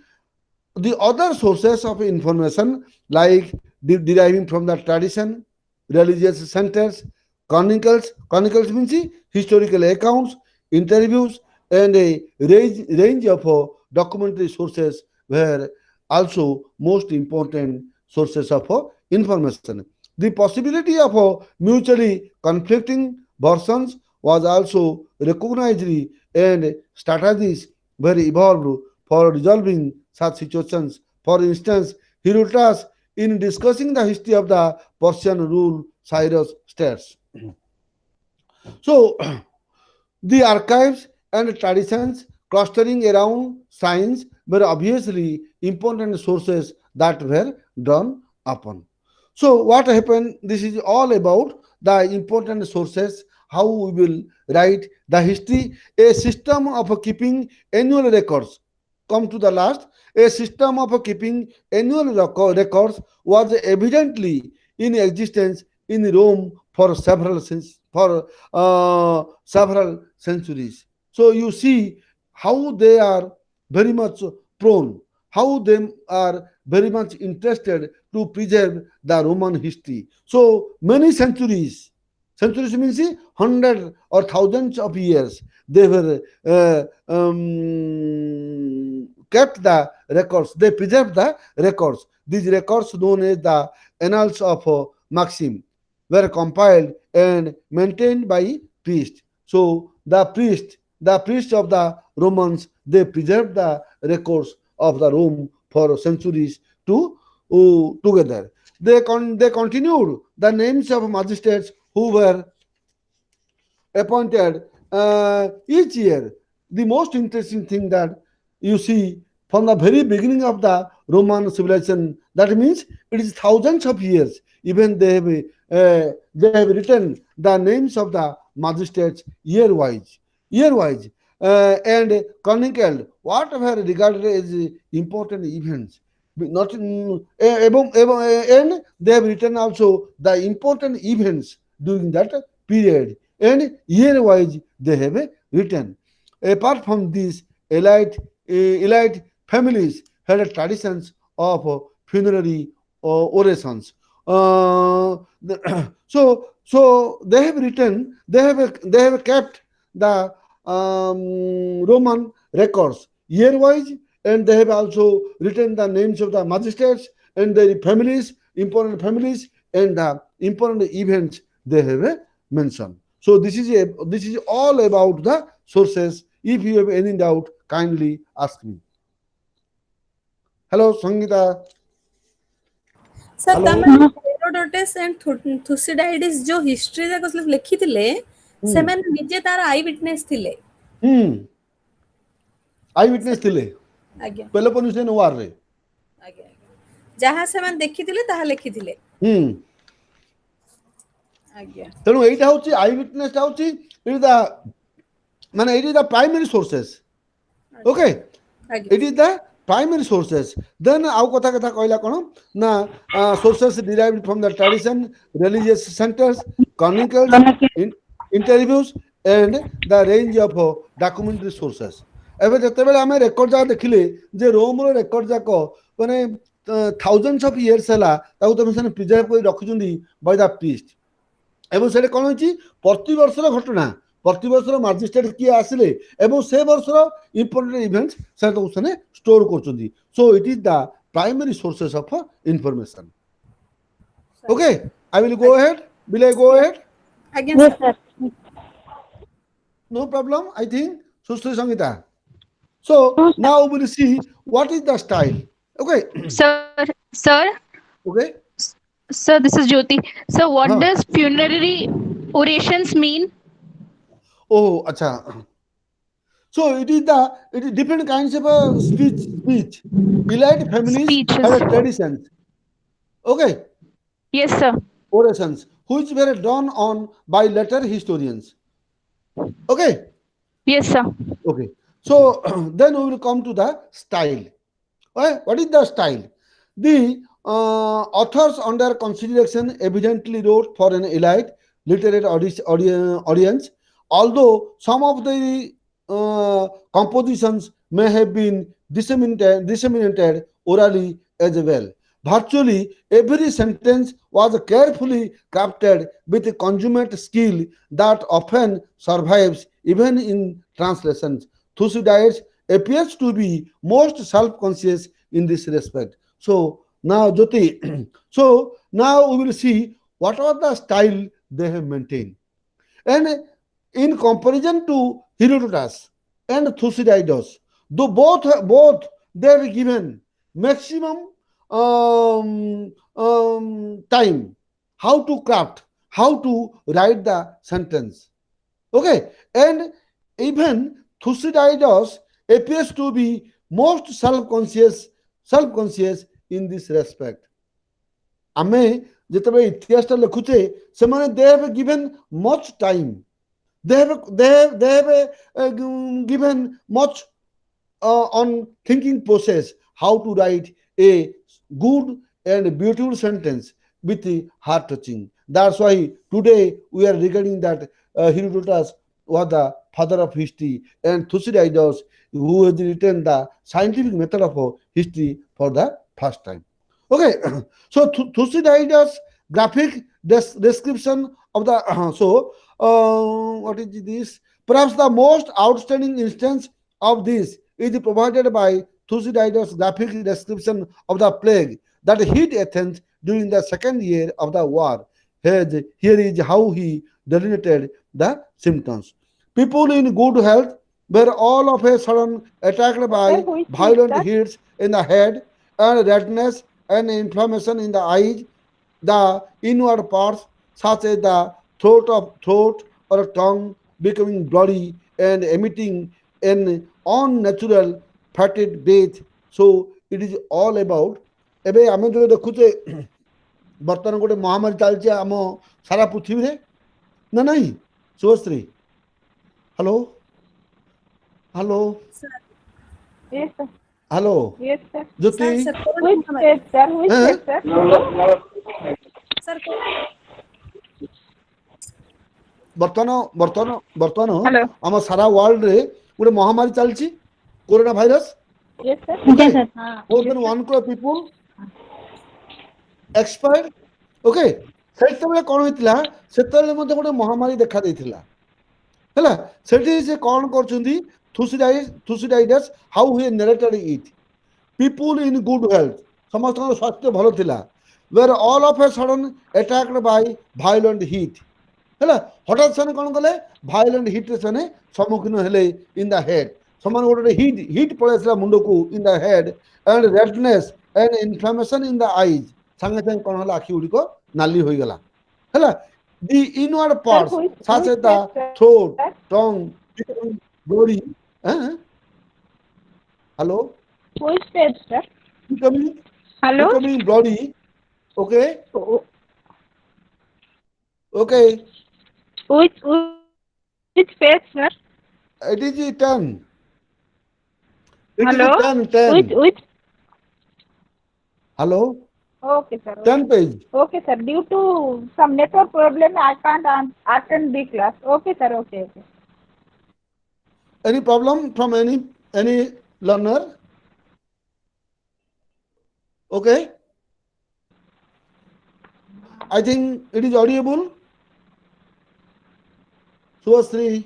The other sources of information, like deriving from the tradition, religious centers, chronicles means historical accounts, interviews, and a range of documentary sources were also most important sources of information. The possibility of mutually conflicting versions was also recognized, and strategies were evolved for resolving such situations. For instance, Herodotus, in discussing the history of the Persian rule, Cyrus states. So, the archives and traditions clustering around science were obviously important sources that were drawn upon. So, what happened? This is all about the important sources, how we will write the history, a system of keeping annual records. Come to the last, a system of keeping annual records was evidently in existence in Rome for several centuries. So you see how they are very much prone, how they are very much interested to preserve the Roman history. So many centuries, centuries means hundreds or thousands of years, they were kept the records, they preserved the records. These records, known as the Annals of Maxim, were compiled and maintained by priests. So the priests of the Romans, they preserved the records of the Rome for centuries together. They continued the names of magistrates who were appointed each year. The most interesting thing that you see from the very beginning of the Roman civilization, that means it is thousands of years. Even they have written the names of the magistrates year wise, and chronicled what were regarded as important events. Not and they have written also the important events during that period, and year wise they have written. Apart from this, elite families had traditions of funerary orations. So they have written, they have kept the Roman records year wise, and they have also written the names of the magistrates and their families, important families, and the important events they have mentioned. So this is all about the sources. If you have any doubt, kindly ask me. Hello, Sangita. Sir Hello. ताମାନେ Herodotus and Thucydides जो history जाक लिखिथिले सेमान निजे तार आई witness थिले आई witness थिले आज्ञा Peloponnesian वार रे आज्ञा जहा सेमान देखिथिले ताहा लिखिथिले आज्ञा तेणु एटा होची आई विटनेस टा होची इट द माने it is the primary sources okay it is the primary sources. Then au kotha कहला कोन ना sources derived from the tradition, religious centers, chronicles, interviews and the range of documentary sources. एबे जते बेले हमें record जा देखिले जे रोम रो record जाक माने thousands of years हला ताऊ तमे सने प्रिजर्व कर रखुचंदी बाय द प्रीस्ट एबो सेटे कोन होची प्रति वर्षर घटना प्रति वर्षर मजिस्ट्रेट किए आसिले एवं से वर्षर इंपोर्टेंट इवेंट्स से तो उसने स्टोर करचंदी so it is the primary sources of information okay I will go ahead आज्ञा sir no problem I think Sushri Sangita so now we will see what is the style okay sir okay sir, this is Jyoti. So what does funerary orations mean? Oh, acha. So it is different kinds of speech. Elite families Speeches. have a traditions. Okay. Yes, sir. Orations, which were drawn on by later historians. Okay. Yes, sir. Okay. So then we will come to the style. Okay. What is the style? The authors under consideration evidently wrote for an elite literate audience. Although some of the compositions may have been disseminated orally as well. Virtually every sentence was carefully crafted with a consummate skill that often survives even in translations. Thucydides appears to be most self-conscious in this respect. So now, Jyoti, so now we will see what are the style they have maintained. And in comparison to Herodotus and Thucydides, though both they have given maximum time how to craft, how to write the sentence. Okay, and even Thucydides appears to be most self-conscious in this respect. Ame जेतबे इतिहास लिखुचे से माने they have given much time. They have given much on thinking process how to write a good and beautiful sentence with the heart touching. That's why today we are regarding that Herodotus was the father of history and Thucydides who has written the scientific method of history for the first time. Okay, so Thucydides graphic description of the what is this? Perhaps the most outstanding instance of this is provided by Thucydides' graphic description of the plague that hit Athens during the second year of the war. Here is how he delineated the symptoms. People in good health were all of a sudden attacked by violent hits in the head and redness and inflammation in the eyes, the inward parts such as the throat or tongue becoming bloody and emitting an unnatural fetid breath. So it is all about एबे आमे जो देखुचे बर्तन गोटे महामारी चलছে आम सारा पृथ्वी रे ना नहीं Subhashree hello hello Yes, sir. Hello Yes, sir. Jyoti Which state, sir? Which Huh? state, sir? Sir बर्तन Hello. आम सारा वर्ल्ड रे गोटे महामारी चलছি corona virus Yes, sir. Okay. Yes, sir. more than 1 crore people expired okay, ସେତେବେଳେ କ'ଣ ହେଇଥିଲା, ସେତେବେଳେ ମଧ୍ୟ ଗୋଟେ ମହାମାରୀ ଦେଖାଦେଇଥିଲା ହେଲା। ସେଠି ସେ କ'ଣ କରୁଛନ୍ତି, Thucydides how he narrated it, people in good health, ସମସ୍ତଙ୍କର ସ୍ୱାସ୍ଥ୍ୟ ଭଲ ଥିଲା, were all of a sudden attacked by violent heat ହେଲା। ହଠାତ୍ ସେମାନେ କ'ଣ କଲେ, ଭାଇଲେଣ୍ଟ ହିଟ୍ରେ ସେମାନେ ସମ୍ମୁଖୀନ ହେଲେ ଇନ୍ ଦ ହେଡ୍, ସେମାନେ ଗୋଟେ ହିଟ୍ ପଳେଇ ଆସିଲା ମୁଣ୍ଡକୁ in the head, and redness and inflammation in the eyes, ସାଙ୍ଗେ ସାଙ୍ଗେ କ'ଣ ହେଲା, ଆଖି ଗୁଡ଼ିକ ନାଲି ହୋଇଗଲା ହେଲା। The inward Sir, parts such which as the state, sir? throat, tongue, body, hello, Which state, sir? becoming Hello? becoming bloody. Okay, Oh, okay, which state, sir? it is 10, it is Hello? 10, Which? hello, Okay, sir. 10 page. Okay, sir. Due to some network problem, I can't attend the class. Okay, sir. Okay. Any problem from any learner? Okay, I think it is audible. Subhasri,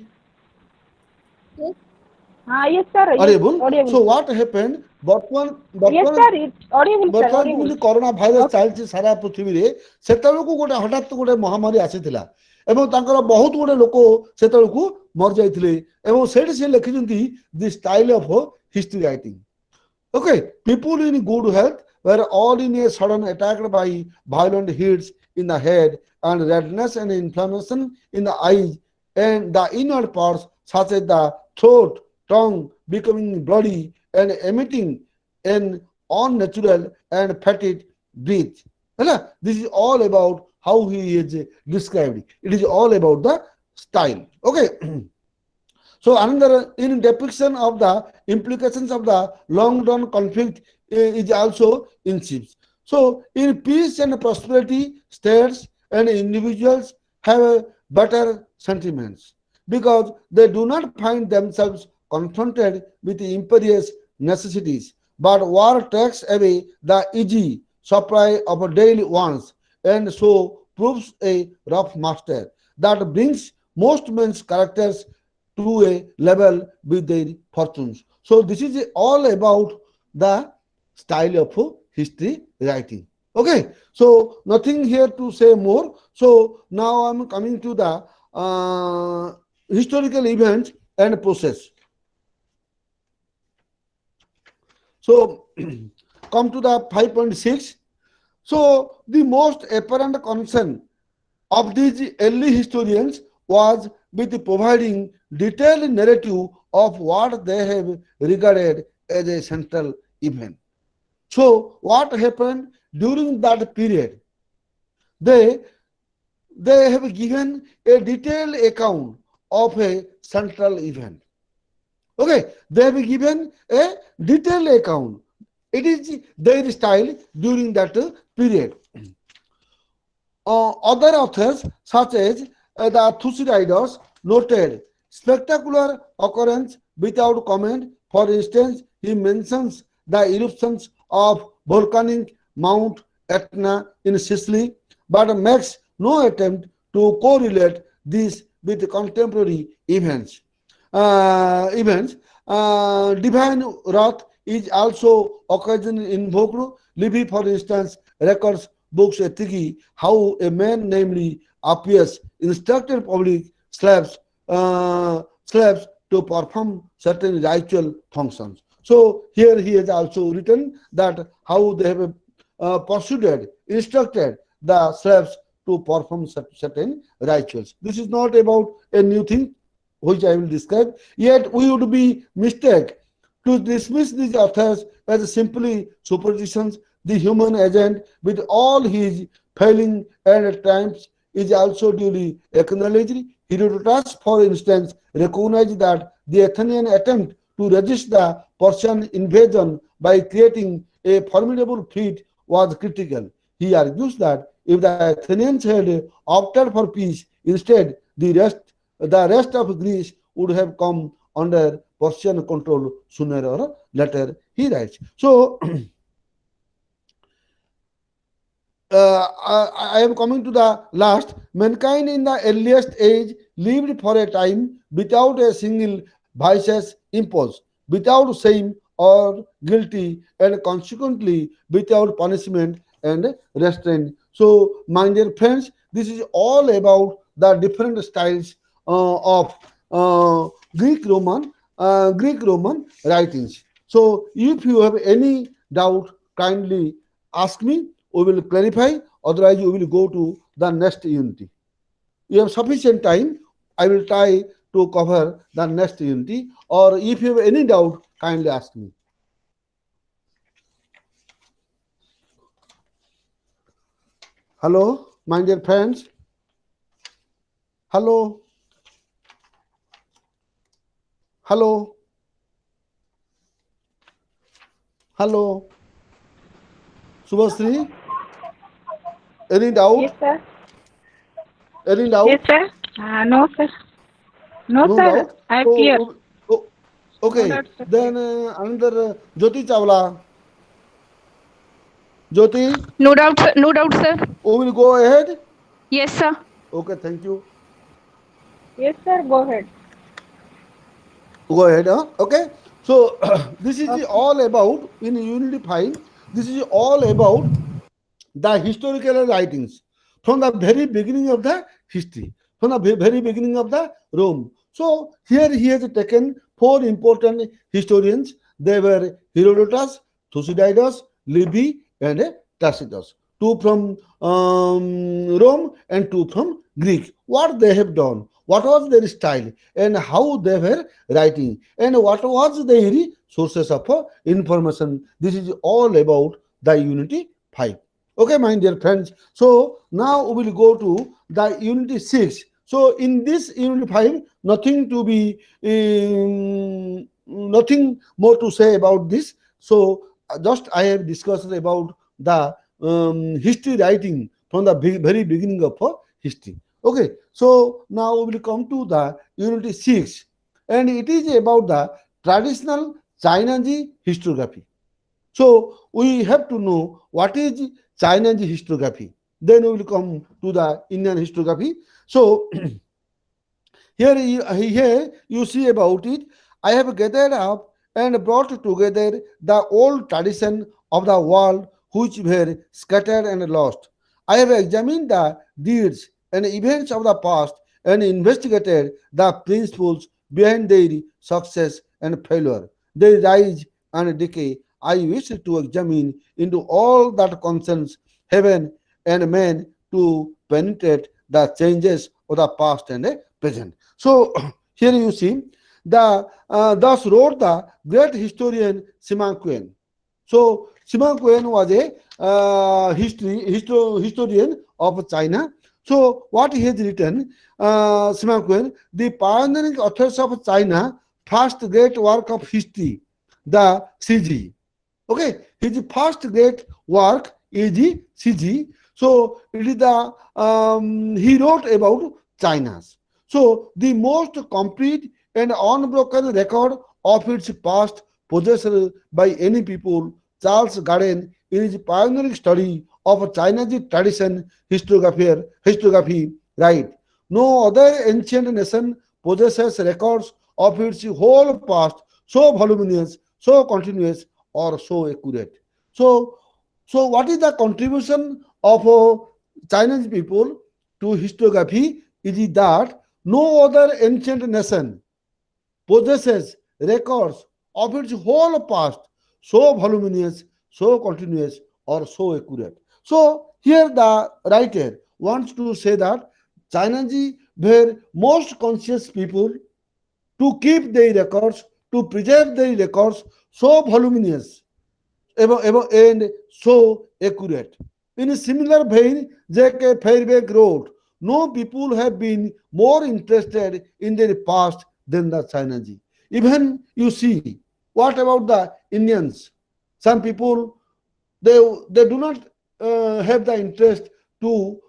Yes, sir. Yes, audible. audible. So what happened, Yes, sir. It's audible, sir. ବର୍ତ୍ତମାନ Audible. ଯେମିତି corona virus Okay. ଚାଲିଛି ସାରା ପୃଥିବୀରେ, ସେତେବେଳକୁ ଗୋଟେ ହଠାତ୍ ଗୋଟେ ମହାମାରୀ ଆସିଥିଲା ଏବଂ ତାଙ୍କର ବହୁତ ଗୁଡେ ଲୋକ ସେତେବେଳକୁ ମରିଯାଇଥିଲେ, ଏବଂ ସେଇଠି ସେ ଲେଖିଛନ୍ତି the style of history writing. Okay, people in good health were all in a sudden attacked by violent hits in the head and redness and inflammation in the eyes and the inward parts such as the throat, tongue becoming bloody and emitting an unnatural and fetid breath. ହେଲା? This is all about how he is described. It is all about the style. Okay. So another in depiction of the implications of the long run conflict is also in ships. So in peace and prosperity, states and individuals have a better sentiments because they do not find themselves confronted with imperious necessities. But war takes away the easy supply of daily wants and so proves a rough master that brings most men's characters to a level with their fortunes. So this is all about the style of history writing. Okay, so nothing here to say more. So now I'm coming to the historical events and process. So come to the 5.6. So the most apparent concern of these early historians was with providing detailed narrative of what they have regarded as a central event. So what happened during that period? They have given a detailed account of a central event. Okay, they have given a detailed account. It is their style during that period. Other authors, such as the Thucydides, noted spectacular occurrence without comment. For instance, he mentions the eruptions of volcanic Mount Etna in Sicily, but makes no attempt to correlate this with contemporary events. Divine wrath is also occasionally invoked. Livy, for instance, records books ethically how a man, namely Appius, instructed public slaves to perform certain ritual functions. So here he has also written that how they have instructed the slaves to perform certain rituals. This is not about a new thing which I will describe. Yet we would be mistake to dismiss these authors as simply superstitions. The human agent, with all his failing and at times, is also duly acknowledged. Herodotus, for instance, recognized that the Athenian attempt to resist the Persian invasion by creating a formidable fleet was critical. He argues that if the Athenians had opted for peace instead, the rest of Greece would have come under Persian control sooner or later, he writes. So I am coming to the last. Mankind in the earliest age lived for a time without a single vicious impulse, without shame or guilty, and consequently without punishment and restraint. So, my dear friends, this is all about the different styles of Greek Roman Greek Roman writings. So, if you have any doubt, kindly ask me. We will clarify. Otherwise, we will go to the next unity. You have sufficient time. I will try to cover the next unity. Or if you have any doubt, kindly ask me. Hello, my dear friends. Hello, hello, hello. Subhasri, any doubt? Yes, sir. Any Yes, doubt? sir. No, sir. No, No sir. doubt. I clear. So, No okay. doubt, sir. Clear. Then another Jyoti Chawla. Jyoti, No doubt, sir. No doubt, sir. we will go ahead. Yes, sir. Okay, thank you. Yes, sir. Go ahead. Go ahead. Huh? Okay. So this is Okay. all about in Unity 5. This is all about the historical writings from the very beginning of the history, from the very beginning of the Rome. So here he has taken four important historians. They were Herodotus, Thucydides, Livy, and Tacitus. Two from Rome and two from Greek. What they have done, what was their style, and how they were writing, and what was their sources of information. This is all about the Unity 5. Okay, my dear friends. So now we will go to the Unity 6. So in this Unity 5, nothing to be nothing more to say about this. So just I have discussed about the history writing from the very beginning of history. Okay, so now we will come to the Unity 6, and it is about the traditional Chinese historiography. So we have to know what is Chinese historiography. Then we will come to the Indian historiography. So here you see about it. I have gathered up and brought together the old tradition of the world which were scattered and lost. I have examined the deeds and events of the past and investigated the principles behind their success and failure, their rise and decay. I wish to examine into all that concerns heaven and man to penetrate the changes of the past and present. So here you see the thus wrote the great historian Sima Quen. So Sima Quen was a historian of China. So what he has written, Sima Quen, the pioneering authors of China, first great work of history, the CG. Okay, his first great work is the CG. So it is the he wrote about China's. So the most complete and unbroken record of its past possessed by any people, Charles Garden, in his pioneering study of China's tradition historiography, right? No other ancient nation possesses records of its whole past so voluminous, so continuous, or so accurate. So, so what is the contribution of Chinese people to historiography? Is that no other ancient nation possesses records of its whole past so voluminous, so continuous, or so accurate. So here the writer wants to say that Chinese were most conscious people to keep their records, to preserve their records so voluminous and so accurate. In a similar vein, J.K. Fairbank wrote, no people have been more interested in their past than the Chinese. Even you see, what about the Indians? Some people they they do not have the interest to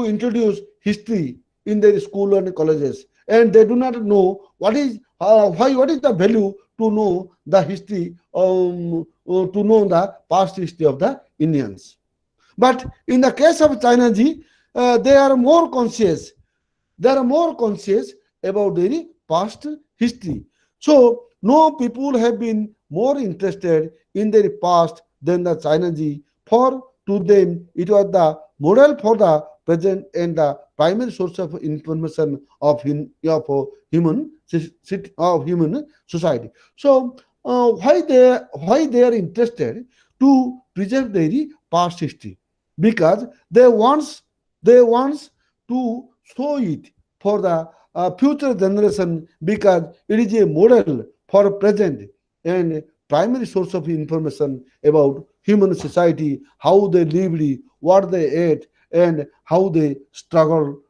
introduce history in their school and colleges, and they do not know what is the value to know the history to know the past history of the Indians. But in the case of China Ji, they are more conscious. They are more conscious about their past history. So no people have been more interested in their past than the Chinese. For to them, it was the model for the present and the primary source of information of, human of human society. So why they are interested to preserve their past history? Because they wants to show it for the future generation, because it is a model for present and primary source of information about human society, how they lived, what they ate, and how they struggle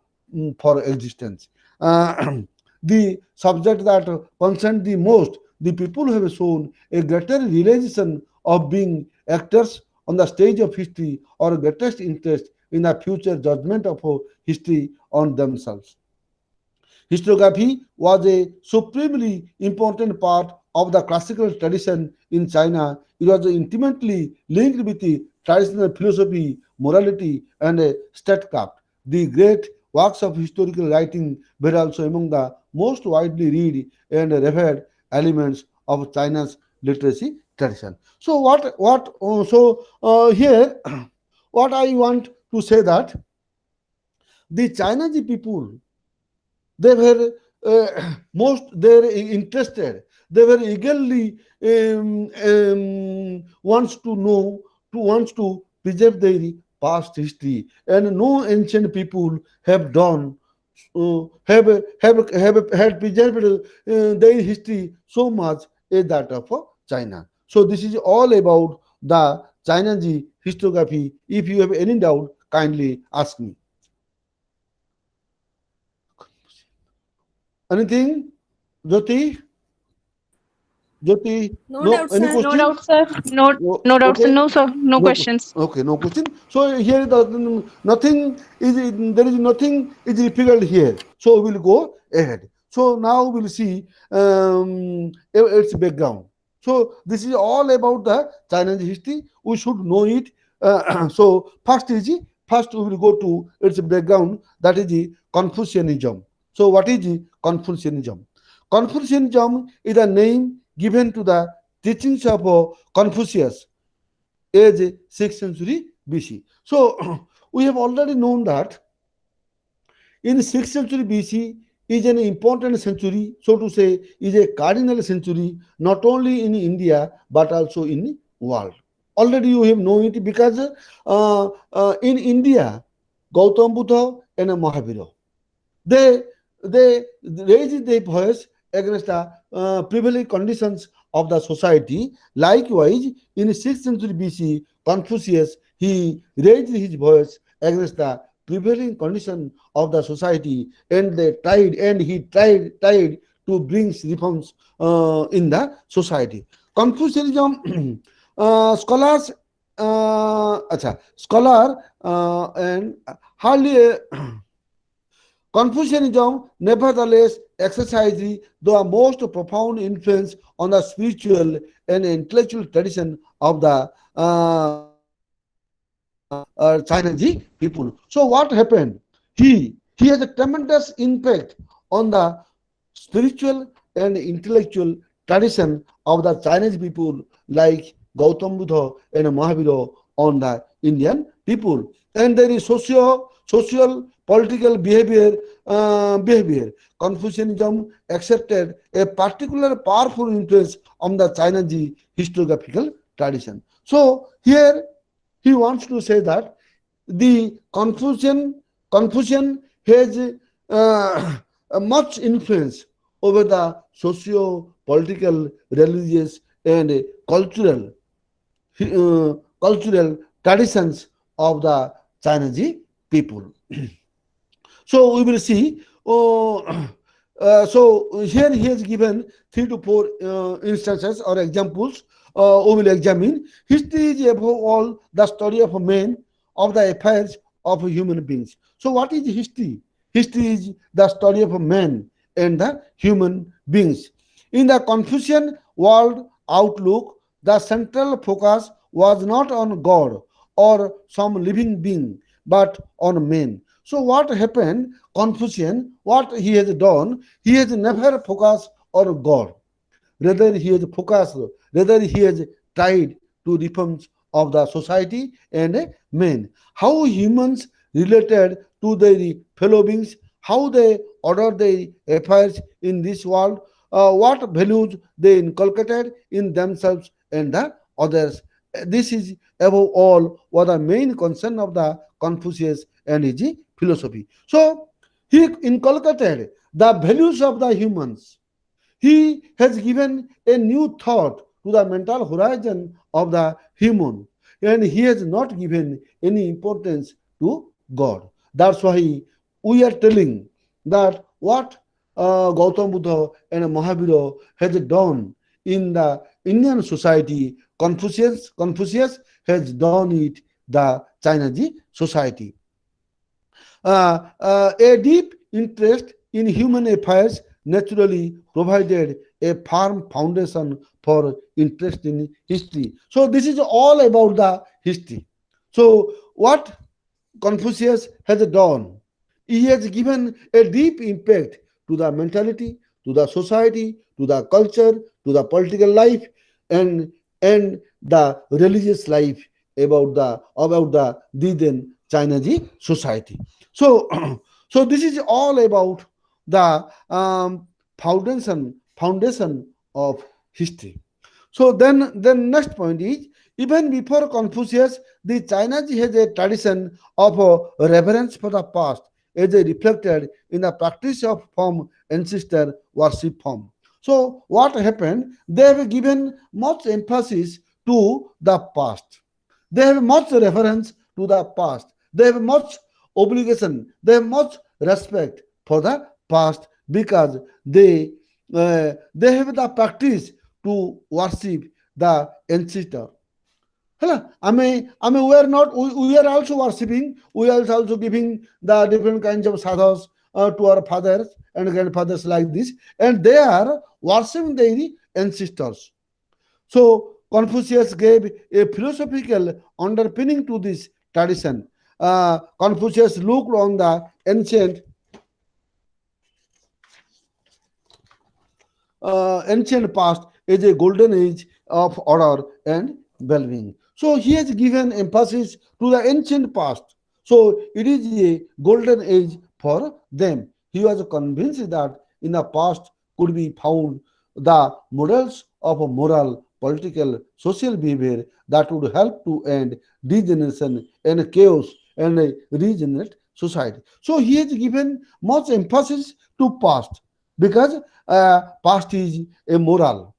for existence. The subject that concerned the most, the people have shown a greater realization of being actors on the stage of history, or greatest interest in the future judgment of history on themselves. Historiography was a supremely important part of the classical tradition in China. It was intimately linked with the traditional philosophy, morality, and statecraft. The great works of historical writing were also among the most widely read and revered elements of China's literacy tradition. So, here, what I want to say that the Chinese people, they were most they were interested, they were eagerly wants to know, to wants to preserve their past history, and no ancient people have done have had preserved their history so much as that of China. So this is all about the Chinese historiography. If you have any doubt, kindly ask me. Anything? Jyoti? Jyoti? No No? doubt, Any sir. No question? doubt, sir. No, No, no doubt, sir. okay. No, sir. No No, questions. okay, no question. So here the nothing is, there is nothing is difficult here. So we will go ahead. So now we will see its background. So this is all about the Chinese history. We should know it. So first we will go to its background. That is the Confucianism. So what is the Confucianism? Confucianism is a name given to the teachings of Confucius, age 6th century BC. So we have already known that in 6th century BC is an important century, so to say, is a cardinal century, not only in India but also in world. Already you have known it, because in India, Gautam Buddha and Mahavira, they they raised their voice against the prevailing conditions of the society. Likewise, in 6th century BC, Confucius, he raised his voice against the prevailing condition of the society, and he tried to bring reforms in the society. Confucianism, scholars, scholar and hardly Confucianism nevertheless exercised the most profound influence on the spiritual and intellectual tradition of the Chinese people. So what happened? He has a tremendous impact on the spiritual and intellectual tradition of the Chinese people, like Gautam Buddha and Mahavira on the Indian people. And there is social, political behavior. Confucianism accepted a particular powerful influence on the Chinese historiographical tradition. So here he wants to say that the Confucian has much influence over the socio-political, religious, and cultural traditions of the Chinese people. So we will see. So here he has given 3 to 4 instances or examples. We will examine. History is above all the story of man, of the affairs of human beings. So what is history? History is the story of man and the human beings. In the Confucian world outlook, the central focus was not on God or some living being, but on men. So what happened? Confucian, what he has done, he has never focused on God. Rather, he has focused, rather he has tried to reforms of the society and men. How humans related to their fellow beings, how they order their affairs in this world, what values they inculcated in themselves and the others. This is above all what the main concern of the Confucius and his philosophy. So he inculcated the values of the humans. He has given a new thought to the mental horizon of the human, and he has not given any importance to God. That's why we are telling that what Gautam Buddha and Mahavira has done in the Indian society, Confucius has done it the Chinese society. A deep interest in human affairs naturally provided a firm foundation for interest in history. So this is all about the history. So what Confucius has done, he has given a deep impact to the mentality, to the society, to the culture, to the political life, and the religious life about the then Chinese society. So so this is all about the foundation of history. So then next point is, even before Confucius, the Chinese has a tradition of reverence for the past, as reflected in the practice of from ancestor worship form. So what happened? They have given much emphasis to the past. They have much reference to the past. They have much obligation. They have much respect for the past because they have the practice to worship the ancestor. Hello, we are not we are also worshipping. We are also giving the different kinds of sadhas to our fathers and grandfathers like this, and they are worshiping their ancestors. So Confucius gave a philosophical underpinning to this tradition. Confucius looked on the ancient past as a golden age of order and well-being. So he has given emphasis to the ancient past. So it is a golden age for them. He was convinced that in the past could be found the models of a moral, political, social behavior that would help to end degeneration and chaos and a regenerate society. So he has given much emphasis to past because past is a moral.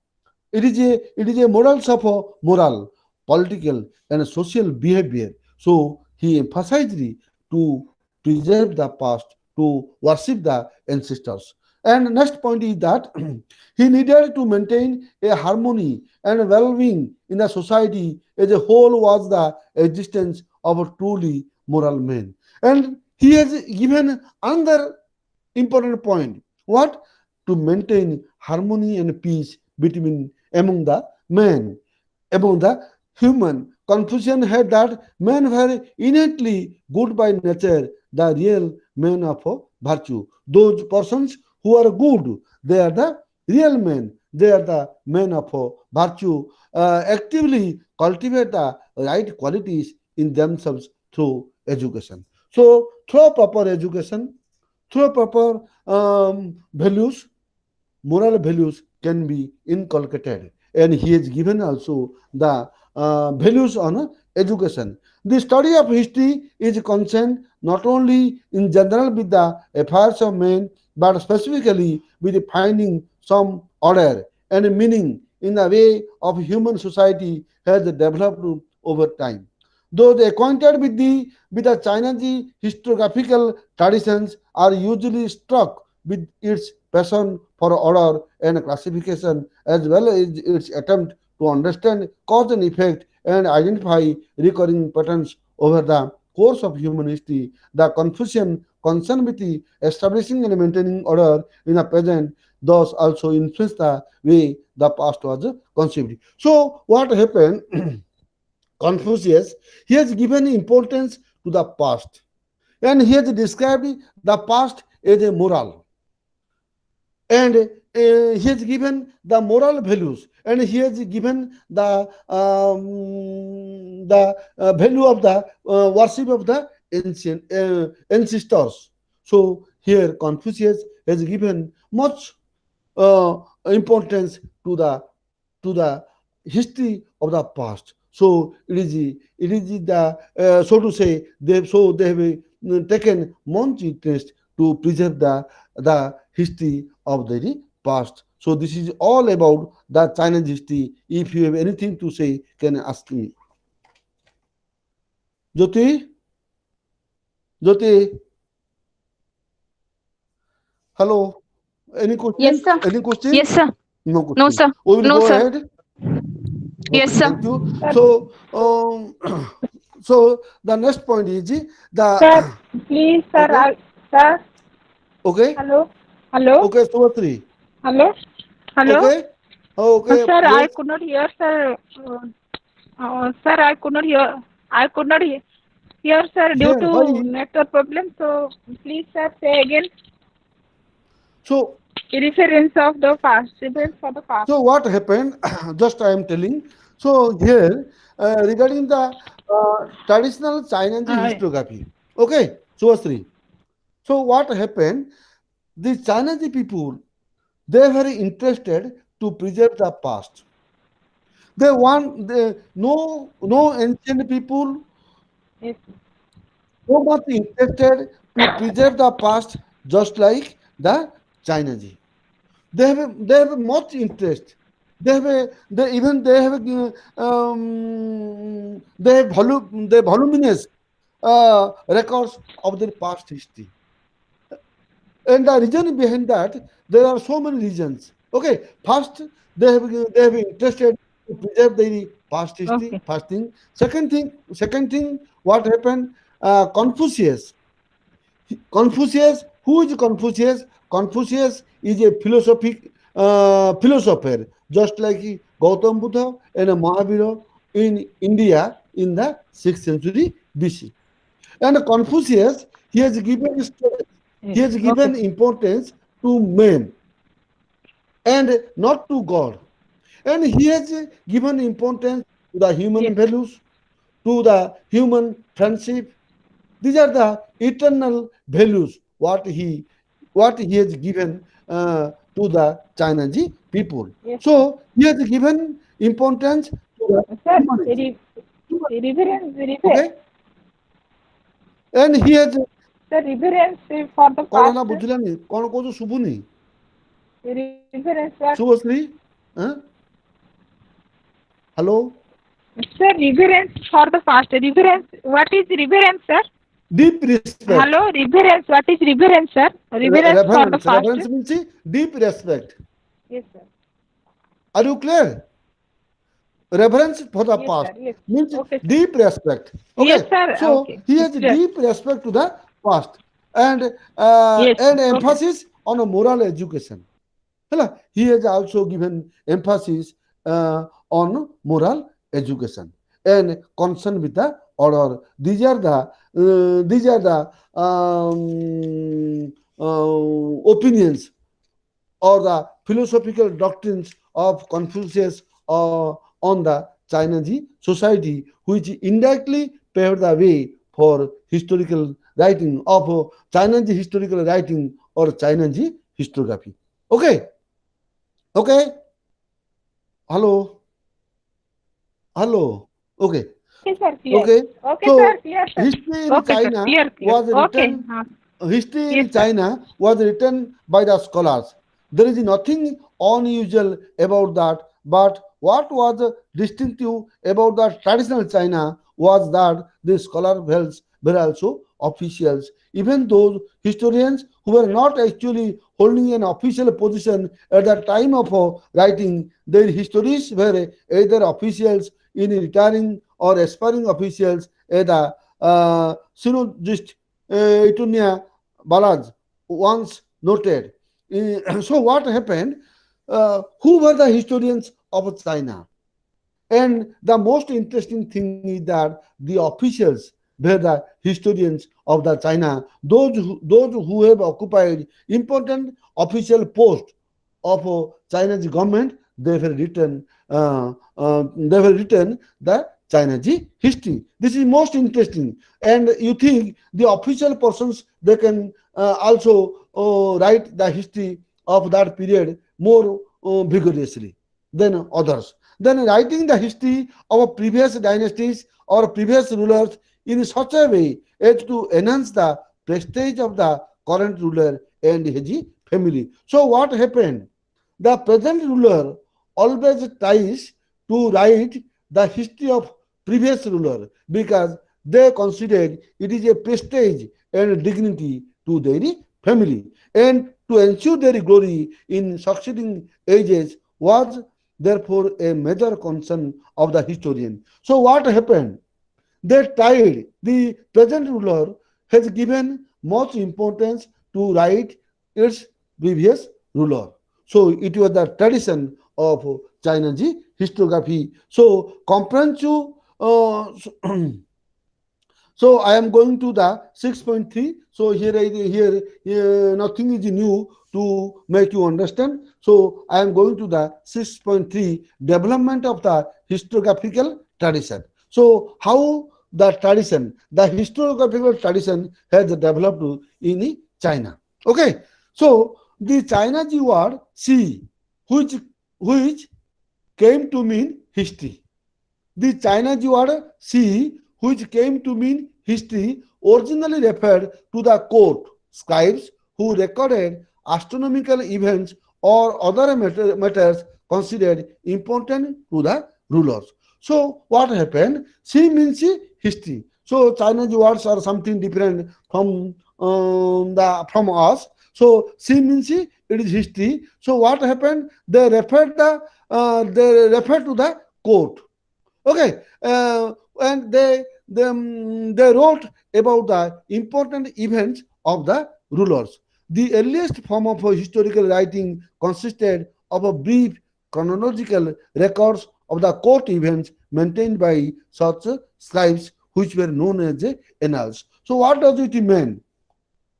It is a morals of a moral, political, and social behavior. So he emphasized to preserve the past, to worship the ancestors. And next point is that he needed to maintain a harmony and well-being in the society as a whole was the existence of a truly moral man. And he has given another important point. What? To maintain harmony and peace between among the men, among the human. Confucian had that men were innately good by nature, the real men of virtue. Those persons who are good, they are the real men. They are the men of virtue. Actively cultivate the right qualities in themselves through education. So, through proper education, through proper values, moral values can be inculcated, and he has given also the values on education. The study of history is concerned not only in general with the affairs of men, but specifically with finding some order and meaning in the way of human society has developed over time. Those acquainted with the Chinese historiographical traditions are usually struck with its passion for order and classification, as well as its attempt to understand cause and effect and identify recurring patterns over the course of human history. The Confucian concern with the establishing and maintaining order in the present thus also influenced the way the past was conceived. So what happened? Confucius, he has given importance to the past, and he has described the past as a moral, and he has given the moral values, and he has given the value of the worship of the ancient ancestors. So here Confucius has given much importance to the history of the past. So it is the so to say they have taken much interest to preserve the history of the past. So this is all about the Chinese history. If you have anything to say, can ask me. Jyoti, Jyoti, hello. Any Yes, question? sir. Any question? Yes, sir. No No, question. sir. We will No, go sir. ahead. Yes, Okay, sir. thank you. Sir, So, so the next point is sir, the please, sir, okay, sir, okay, hello, hello, okay. So three. hello, hello. Okay, okay. Sir, I Yes. could not hear, sir. Sir, I could not hear. I could not hear, sir, due Here, why? to network problem. So, please, sir, say again. So, Reference of the past. Reference for the past. so what happened? Just I am telling. So here, regarding the traditional Chinese Uh, historiography. Okay, so three. So what happened? The Chinese people, they are very interested to preserve the past. They want no ancient people yes. so much interested to preserve the past, just like the Chinese. They have much interest. They have voluminous records of their past history. And the reason behind that, there are so many reasons. Okay, first they have interested to preserve the past history. Okay. First thing. Second thing, what happened? Confucius. Who is Confucius? Confucius is a philosopher, just like Gautam Buddha and Mahavira in India in the 6th century BC. And Confucius, he Yes. has Okay. given importance to men and not to God. And he has given importance to the human Yes. values, to the human friendship. These are the eternal values what he has given to the Chinese people. Yes. So he has given importance to the Sir, humanism. reverence, Okay, and he has sir, reverence for the କଣ past. ହେଲା ବୁଝିଲାନି କଣ କହୁଛୁ ଶୁଭୁନି Reverence, sir. Subhashree hello Sir, reverence for the past. Reverence. What is reverence, sir? deep respect Hello, reverence. What is reverence, sir? Reverence for the past. reverence means deep respect. Yes, sir. Are you clear? Reverence for the Yes, past sir. Yes. means Okay, sir. deep respect. Yes, Okay, sir. so Okay. he has It's clear. deep respect to the past and Yes. Okay. emphasis on a moral education. ହେଲା? He has also given emphasis on moral education and concern with the order. These are the opinions or the philosophical doctrines of Confucius on the Chinese society, which indirectly paved the way for historical writing of Chinese historical writing or Chinese historiography. Okay, okay, hello, hello, okay, Okay, sir. Clear. okay. Okay, sir. So Clear, sir. history in Okay, sir. China Clear. Clear. was Okay. written History Yes, in sir. China was written by the scholars. There is nothing unusual about that, but what was distinctive about the traditional China was that the scholars were also officials. Even those historians who were not actually holding an official position at the time of writing, their histories were either officials in retiring or aspiring officials at the synologist Itunia Balaj once noted. So what happened? Who were the historians of China? And the most interesting thing is that the officials were the historians of the China, those who have occupied important official posts of China's government. They have written the China's history. This is most interesting. And you think the official persons, they can also write the history of that period more vigorously than others. Then writing the history of previous dynasties or previous rulers in such a way as to enhance the prestige of the current ruler and his family. So what happened? The present ruler always tries to write the history of previous ruler because they consider it is a prestige and dignity to their family, and to ensure their glory in succeeding ages was therefore a major concern of the historian. So what happened? They tried. The present ruler has given much importance to write its previous ruler. So it was the tradition of China's historiography. So comprehensive. So I am going to the 6.3. So here nothing is new to make you understand. So I am going to the 6.3, development of the historiographical tradition. So how the historiographical tradition has developed in China. Okay. So the China's word "si", which which came to mean history. The China's word "si", which came to mean history, originally referred to the court scribes who recorded astronomical events or other matters considered important to the rulers. So what happened? "Si" means history. So Chinese words are something different from us. So "si" means it is history. So what happened? They refer to the court. Okay, and they wrote about the important events of the rulers. The earliest form of historical writing consisted of a brief chronological records of the court events maintained by such scribes, which were known as annals. So what does it mean?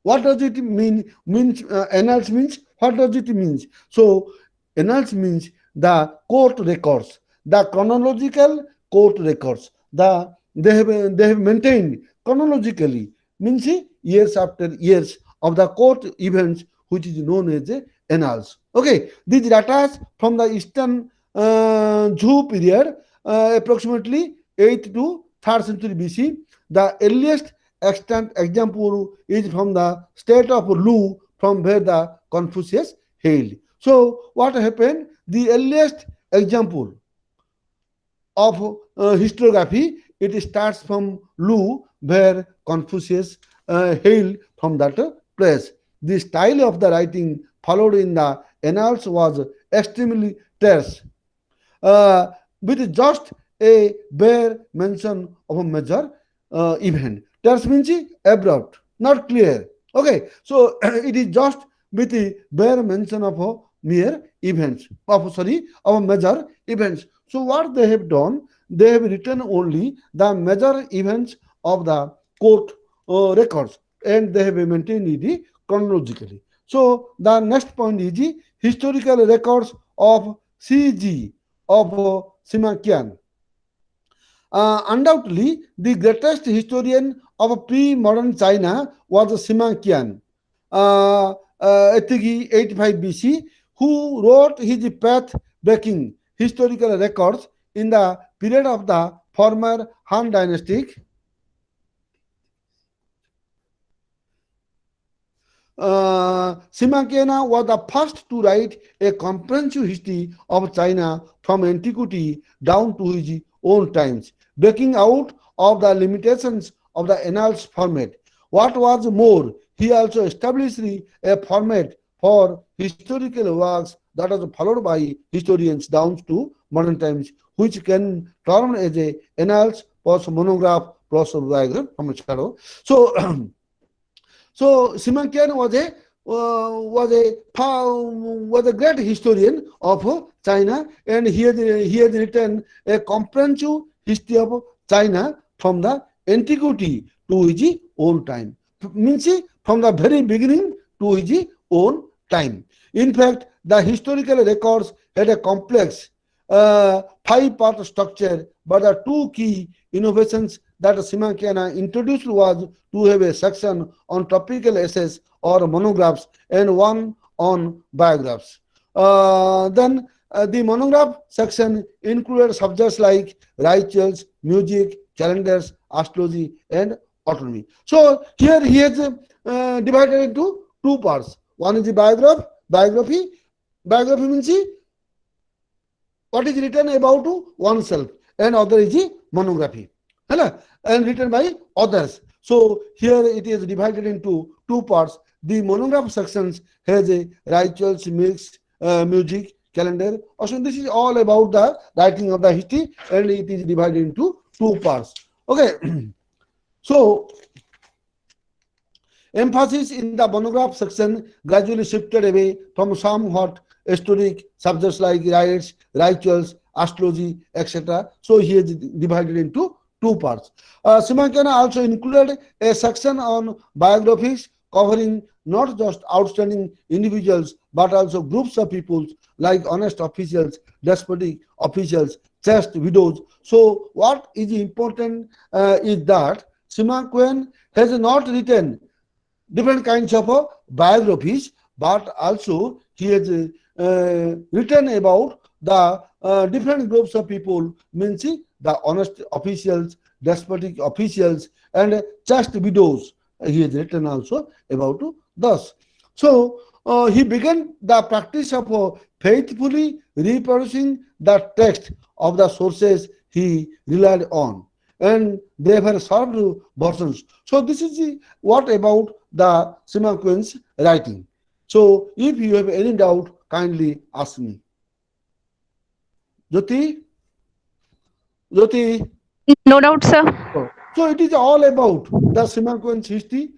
What does it mean? Means annals means, what does it mean? So annals means the court records, the chronological court records. They have maintained chronologically, means years after years of the court events, which is known as annals. Okay, these data from the Eastern Zhou period, approximately 8th to 3rd century BC. The earliest extant example is from the state of Lu, from where the Confucius hailed. So what happened? The earliest example of historiography, it starts from Lu, where Confucius hailed from that place. The style of the writing followed in the annals was extremely terse, uh, with just a bare mention of a major event. Terse means abrupt, not clear. Okay, so it is just with the bare mention of a mere events, of major events. So what they have done, they have written only the major events of the court records, and they have maintained it chronologically. So the next point is the historical records of CG of Simakian. Undoubtedly, the greatest historian of pre-modern China was Sima Qian, Etigi 85 BC, who wrote his path-breaking historical records in the period of the former Han dynasty. Simakena was the first to write a comprehensive history of China from antiquity down to his own times, breaking out of the limitations of the annals format. What was more, he also established a format for historical works that was followed by historians down to modern times, which can term as a annals plus monograph plus biograph from shadow. So So Simakian was a was a great historian of China, and he has written a comprehensive history of China from the antiquity to his own time. Means from the very beginning to his own time. In fact, the historical records had a complex five-part structure, but the two key innovations that Simakiana introduced was to have a section on topical essays or monographs and one on biographs. Then the monograph section included subjects like rituals, music, calendars, astrology, and autonomy. So here he has divided into two parts. One is the biography. Biography means what is written about oneself, and other is the monography, and written by others. So here it is divided into two parts. The monograph sections has a rituals, mixed music, calendar. Also, this is all about the writing of the history, and it is divided into two parts. Okay, so emphasis in the monograph section gradually shifted away from somewhat historic subjects like rites, rituals, astrology, etc. So he is divided into two parts. Simankana also included a section on biographies covering not just outstanding individuals but also groups of people like honest officials, despotic officials, chaste widows. So what is important is that Sima Kuen has not written different kinds of biographies, but also he has written about the different groups of people, means the honest officials, despotic officials, and chaste widows. He has written also about thus. So he began the practice of faithfully reproducing the text of the sources he relied on, and they were served versions. So this is what about the Sima Kuen's writing. So if you have any doubt, kindly ask me. Jyoti? Jyoti? No doubt, sir. So it is all about the Sima Kuen's history.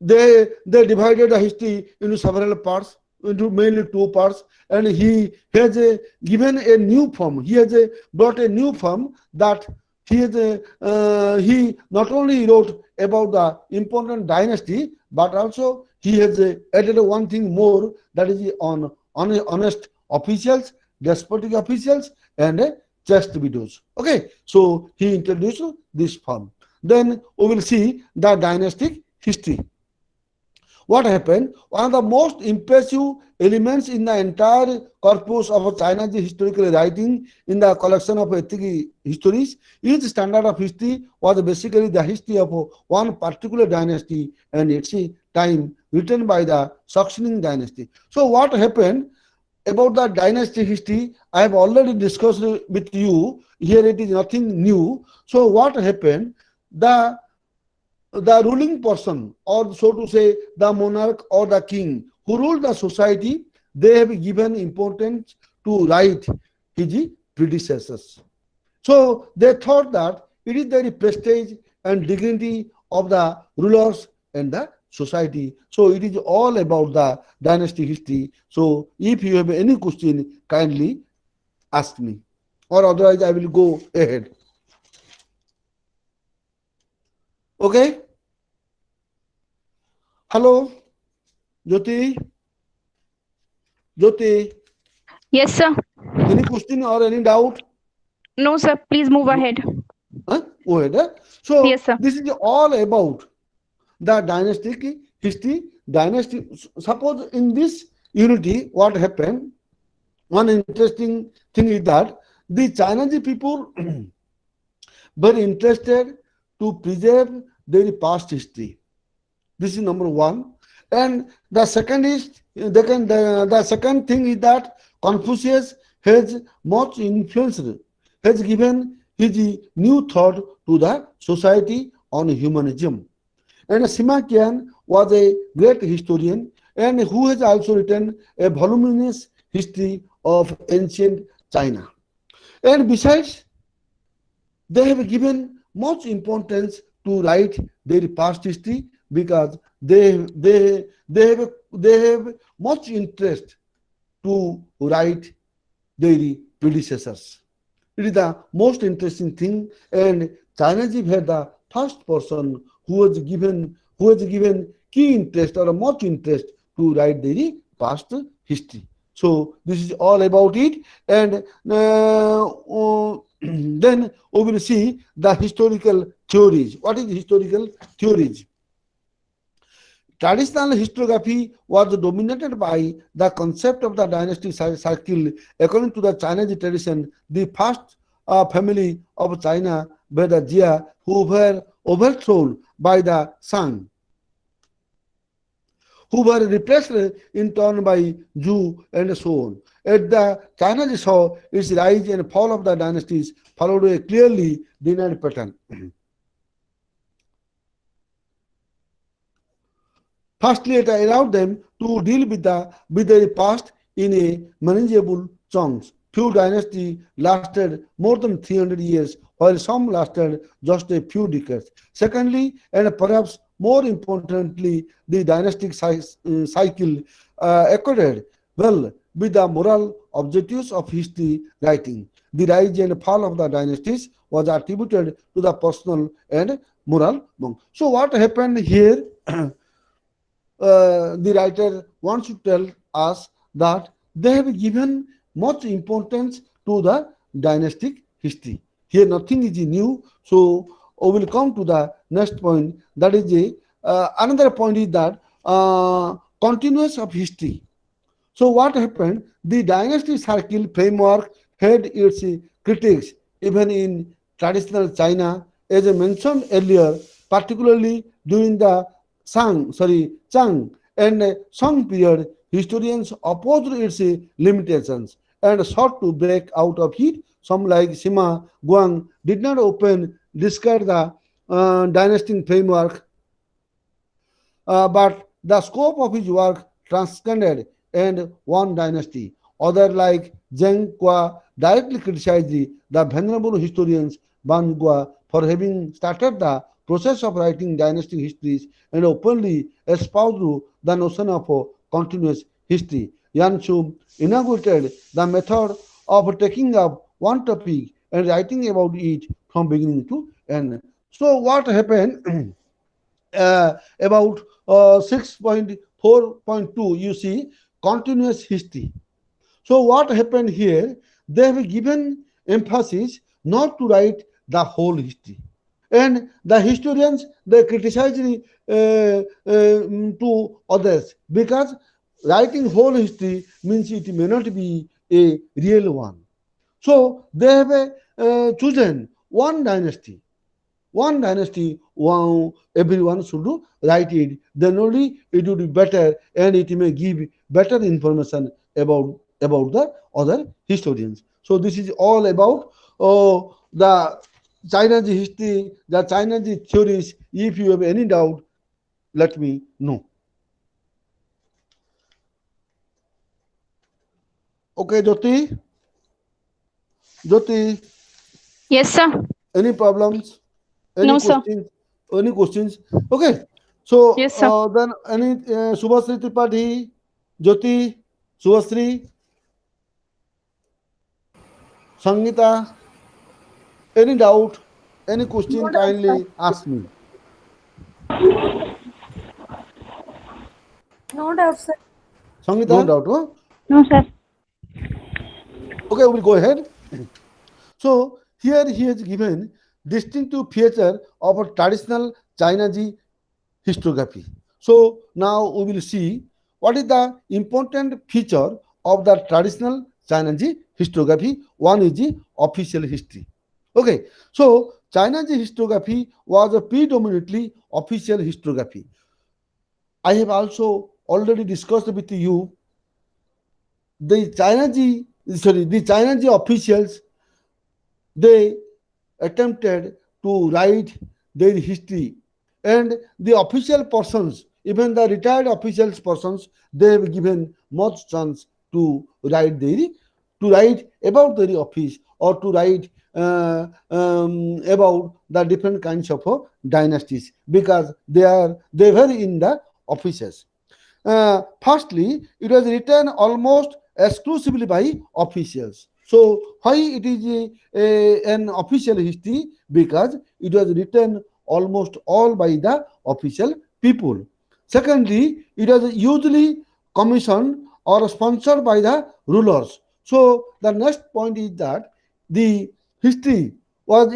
They divided the history into several parts, into mainly two parts, and he has given a new form. He has brought a new form that he not only wrote about the important dynasty, but also he has added one thing more, that is on honest officials, despotic officials, and chaste widows. Okay, so he introduced this form. Then we will see the dynastic history. What happened? One of the most impressive elements in the entire corpus of China's historical writing in the collection of ethnic histories is standard of history was basically the history of one particular dynasty and its time written by the succeeding dynasty. So what happened about the dynasty history, I have already discussed with you. Here it is nothing new. So what happened? The ruling person, or so to say the monarch or the king who ruled the society, they have given importance to write his predecessors. So they thought that it is the prestige and dignity of the rulers and the society. So it is all about the dynasty history. So if you have any question, kindly ask me, or otherwise I will go ahead. Okay? Hello? Jyoti? Jyoti? Yes, sir. Any question or any doubt? No, sir. Please move ahead. Go ahead. So Yes, sir. this is all about the dynastic history. Dynasty. Suppose in this unity, what happened? One interesting thing is that the Chinese people very interested to preserve their past history. This is number one. And the second is the second thing is that Confucius has much influenced, has given his new thought to the society on humanism. And Sima Qian was a great historian and who has also written a voluminous history of ancient China. And besides, they have given much importance to write their past history because they have much interest to write their predecessors. It is the most interesting thing, and Chinaji had the first person who has given key interest or much interest to write their past history. So this is all about it, and then we will see the historical theories. What is historical theories? Traditional historiography was dominated by the concept of the dynasty cycle. According to the Chinese tradition, the first family of China were the Jia, who were overthrown by the Shang, who were replaced in turn by Zhou and so on. At the China saw its rise and fall of the dynasties followed a clearly denied pattern. Firstly, it allowed them to deal with their past in a manageable chunks. Few dynasties lasted more than 300 years, while some lasted just a few decades. Secondly, and perhaps more importantly, the dynastic cycle accorded well with the moral objectives of history writing. The rise and fall of the dynasties was attributed to the personal and moral monk. So what happened here? The writer wants to tell us that they have given much importance to the dynastic history. Here nothing is new. So we will come to the next point. That is another point is that continuous of history. So what happened? The dynasty cycle framework had its critics even in traditional China, as I mentioned earlier, particularly during the Chang and Song period. Historians opposed its limitations and sought to break out of it. Some like Sima Guang did not open discard the dynastic framework, but the scope of his work transcended and one dynasty. Others like Zheng Qua directly criticized the venerable historians Ban Gua for having started the process of writing dynastic histories and openly espoused the notion of a continuous history. Yan Shu inaugurated the method of taking up one topic and writing about it from beginning to end. So what happened about 6.4.2, you see continuous history. So what happened here? They have given emphasis not to write the whole history, and the historians they criticize to others because writing whole history means it may not be a real one. So they have chosen one dynasty. One dynasty, everyone should write it. Then only it would be better, and it may give better information about the other historians. So this is all about the China's history, the China's theories. If you have any doubt, let me know. Okay, Jyoti, Yes, sir. any problems? Any No, sir. questions? Any questions? Okay. So Yes, sir. then any Subhasri Tripathi, Jyoti, Subhasri, Sangita, any doubt, any question, kindly ask me. No doubt, sir. Sangita, no doubt, huh? No, sir. Okay, we'll go ahead. So here he has given distinctive feature of a traditional Chinese historiography. So now we will see what is the important feature of the traditional Chinese historiography. One is the official history. Okay, so Chinese historiography was a predominantly official historiography. I have also already discussed with you the Chinese officials, they attempted to write their history, and the official persons, even the retired officials persons, they have given much chance to write about their office or to write about the different kinds of dynasties, because they were in the offices. Firstly, it was written almost exclusively by officials. So why it is an official history? Because it was written almost all by the official people. Secondly, it was usually commissioned or sponsored by the rulers. So the next point is that the history was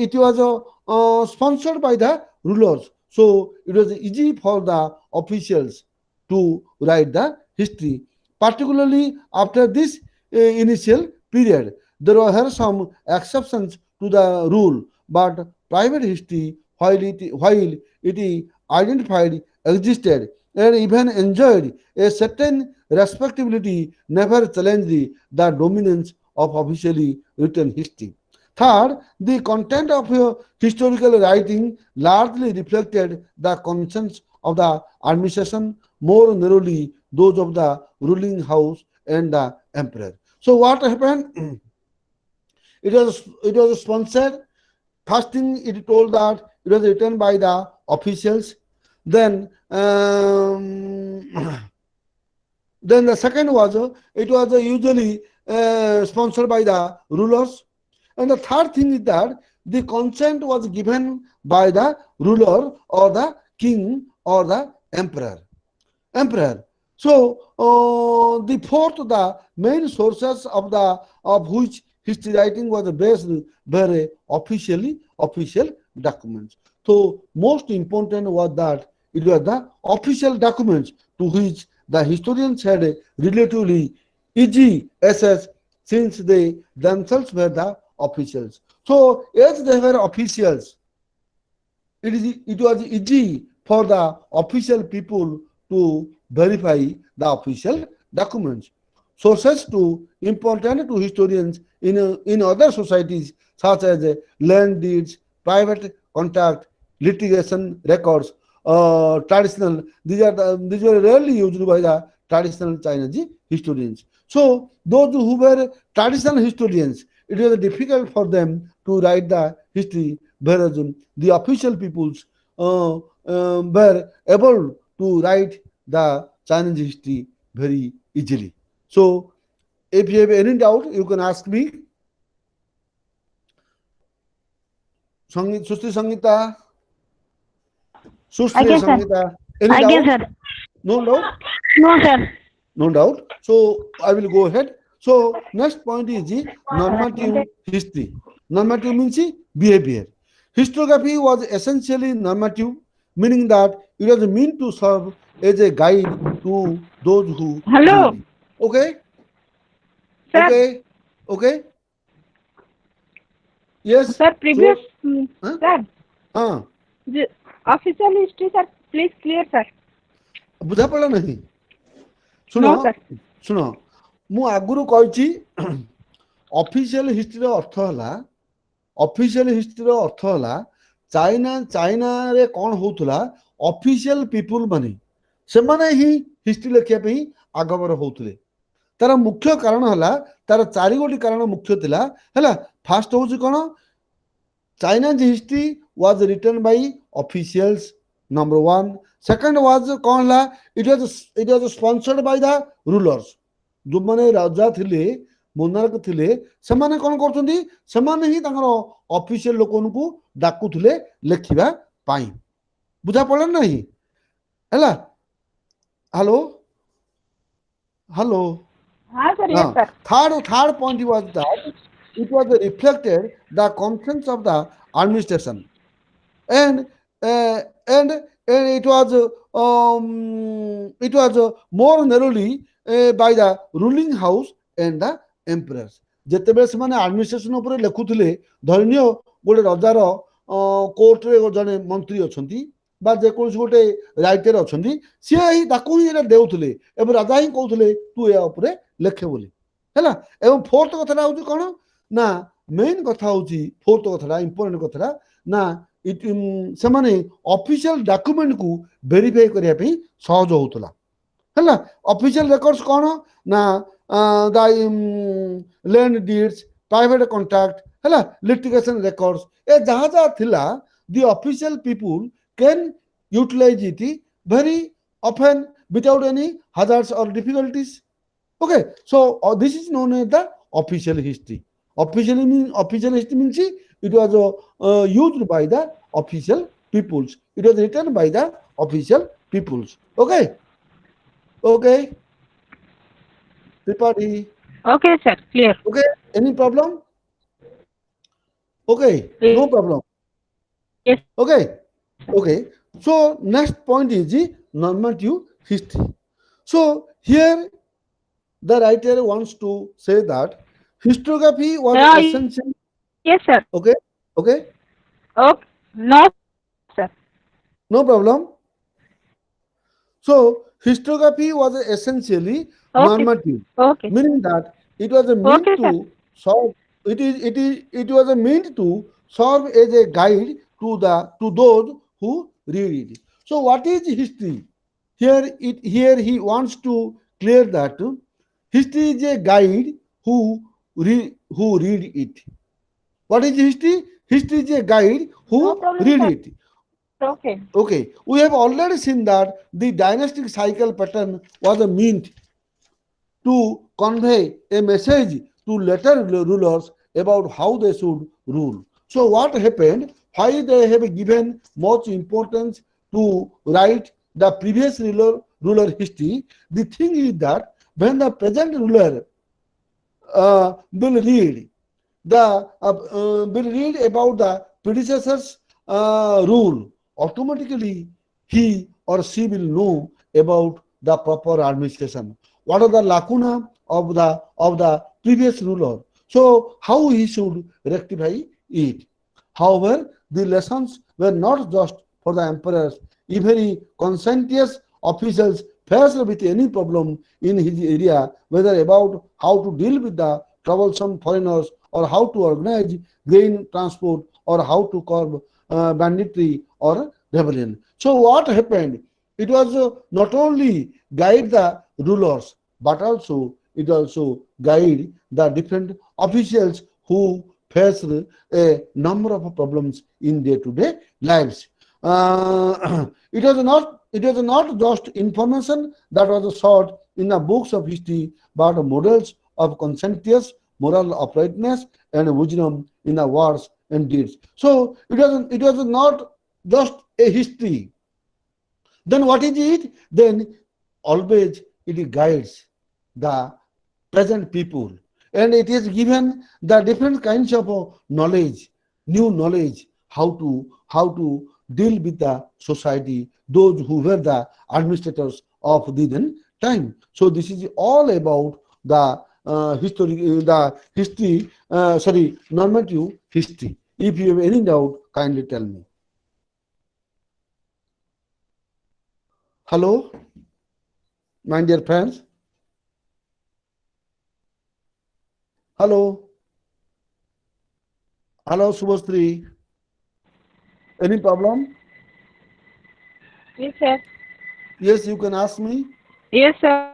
sponsored by the rulers. So it was easy for the officials to write the history. Particularly after this initial period, there were some exceptions to the rule, but private history, while it identified, existed, and even enjoyed a certain respectability, never challenged the dominance of officially written history. Third, the content of historical writing largely reflected the conscience of the administration, more narrowly those of the ruling house and the emperor. So what happened? It was sponsored. First thing it told that it was written by the officials. Then then the second was it was usually sponsored by the rulers. And the third thing is that the consent was given by the ruler or the king or the emperor. So the fourth, the main sources of which history writing was based were official documents. So most important was that it was the official documents to which the historians had a relatively easy access, since they themselves were the officials. So as they were officials, it was easy for the official people to verify the official documents. Sources to important to historians in other societies, such as land deeds, private contract, litigation records, traditional. These were rarely used by the traditional Chinese historians. So those who were traditional historians, it was difficult for them to write the history, whereas the official peoples were able to write the Chinese history very easily. So, if you have any doubt, you can ask me. Sushri Sangita, Sushri Again, sir. Sangita, any Again, doubt? sir. No doubt? No, sir. No doubt. So, I will go ahead. So, next point is the normative history. Normative means behavior. Historiography was essentially normative, meaning that it was meant to serve as a guide to those who Hello, study. Okay? sir. Okay? Okay? Yes? Sir, previous, Huh? sir. The official history, sir. Please clear, sir. ବୁଝା ପଡ଼ିଲା ନାହିଁ? ଶୁଣ No, sir. ଶୁଣ, ମୁଁ ଆଗରୁ କହିଛି official ହିଷ୍ଟ୍ରିର ଅର୍ଥ ହେଲା ଚାଇନାରେ କ'ଣ ହଉଥିଲା, ଅଫିସିଆଲ ପିପୁଲ ମାନେ ସେମାନେ ହିଁ ହିଷ୍ଟ୍ରି ଲେଖିବା ପାଇଁ ଆଗଭର ହଉଥିଲେ। ତାର ମୁଖ୍ୟ କାରଣ ହେଲା, ତାର 4 କାରଣ ମୁଖ୍ୟ ଥିଲା ହେଲା। ଫାଷ୍ଟ ହଉଛି କ'ଣ, China's history was written by officials, number 1. Second was କ'ଣ ହେଲା, it was sponsored by the rulers. ଯୋଉମାନେ ରାଜା ଥିଲେ, ମୋନାର୍କ ଥିଲେ, ସେମାନେ କ'ଣ କରୁଛନ୍ତି, ସେମାନେ ହିଁ ତାଙ୍କର ଅଫିସିଆଲ ଲୋକଙ୍କୁ ଡାକୁଥିଲେ ଲେଖିବା ପାଇଁ। ବୁଝା ପଡ଼ିଲା ନାହିଁ? ହେଲା, hello hello. Sir, yes, sir. Third point was that it was reflected the conscience of the administration, and it was more narrowly by the ruling house and the emperors. ଯେତେବେଳେ ସେମାନେ ଆଡମିନିଷ୍ଟ୍ରେସନ ଉପରେ ଲେଖୁଥିଲେ, ଧରିନିଅ ଗୋଟେ ରଜାର କୋର୍ଟରେ ଜଣେ ମନ୍ତ୍ରୀ ଅଛନ୍ତି ବା ଯେକୌଣସି ଗୋଟେ ରାଇଟର ଅଛନ୍ତି, ସିଏ ହିଁ ତାକୁ ହିଁ ଏଇଟା ଦେଉଥିଲେ ଏବଂ ରାଜା ହିଁ କହୁଥିଲେ ତୁ ଏହା ଉପରେ ଲେଖେ ବୋଲି, ହେଲା। ଏବଂ ଫୋର୍ଥ କଥାଟା ହଉଛି କ'ଣ ନା, ମେନ୍ କଥା ହଉଛି ଫୋର୍ଥ କଥାଟା, ଇମ୍ପୋର୍ଟାଣ୍ଟ କଥାଟା ନା, ସେମାନେ ଅଫିସିଆଲ ଡକ୍ୟୁମେଣ୍ଟକୁ ଭେରିଫାଇ କରିବା ପାଇଁ ସହଜ ହଉଥିଲା, ହେଲା। ଅଫିସିଆଲ ରେକର୍ଡସ କ'ଣ ନା, land ଡିଡ୍ସ, private contact hela litigation records e jaha jaha thila the official people can utilize it very often without any hazards or difficulties. Okay, so this is known as the official history. Official history means it was used by the official peoples. It was written by the official peoples. Okay, okay, Tripathi. Okay, sir. Clear. Okay, any problem? Okay, no problem. Yes. Okay, okay. So next point is the normative history. So here the writer wants to say that historiography was essential. Yes, sir. Okay, okay, Okay. No, sir. no problem. So historiography was essentially Okay. normative, Okay. meaning that it was a meant Okay, to sir. serve. It was a meant to serve as a guide to those who read it. So what is history? Here he wants to clear that history is a guide who read it. What is history? History is a guide who No problem, read sir. it. Okay. Okay, we have already seen that the dynastic cycle pattern was a meant to convey a message to later rulers about how they should rule. So what happened? Why they have given much importance to write the previous ruler history? The thing is that when the present ruler will read will read about the predecessor's rule, automatically he or she will know about the proper administration. What are the lacuna of the previous ruler? So how he should rectify it. However, the lessons were not just for the emperors. If any conscientious officials faced with any problem in his area, whether about how to deal with the troublesome foreigners or how to organize grain transport or how to curb banditry or rebellion. So what happened? It was not only guide the rulers, but also it also guide the different officials who faced a number of problems in day-to-day lives. It was not just information that was sought in the books of history, but models of conscientious moral uprightness and wisdom in the words and deeds. So it was not just a history. Then what is it? Then always it guides the present people, and it is given the different kinds of knowledge, new knowledge, how to deal with the society, those who were the administrators of the then time. So this is all about the normative history. If you have any doubt, kindly tell me. Hello, my dear friends. Hello. Hello, Subhastri. Any problem? Yes, sir. Yes, you can ask me. Yes, sir.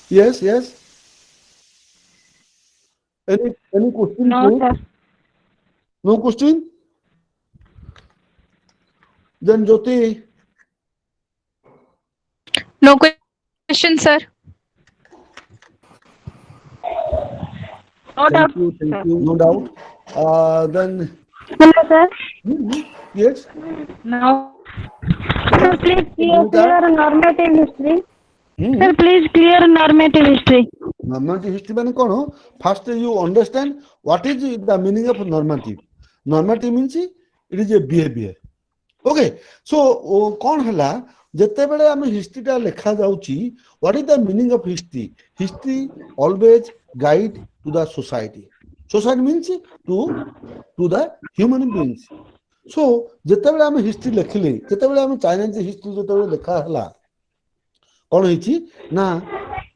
Yes, yes. Any question, No, please? sir. No question? Then Jyoti. No question, sir. No doubt, Thank sir. you, no doubt. Then Hello, sir. yes. No. Sir, please clear Bhumika? normative history. Hmm. Sir, please clear normative history. Normative history means what? First, you understand what is the meaning of normative. Normative means it is a behavior. Okay, so कौन हला जत्ते बड़े आमे history टा लिखा जाउची what is the meaning of history? History always guide to the society. Society means to the human beings. So जत्ते बड़े आमे हिस्ट्री लिखले जत्ते बड़े आमे चाइना से हिस्ट्री जत्ते बड़े लिखा हला कौन होइची ना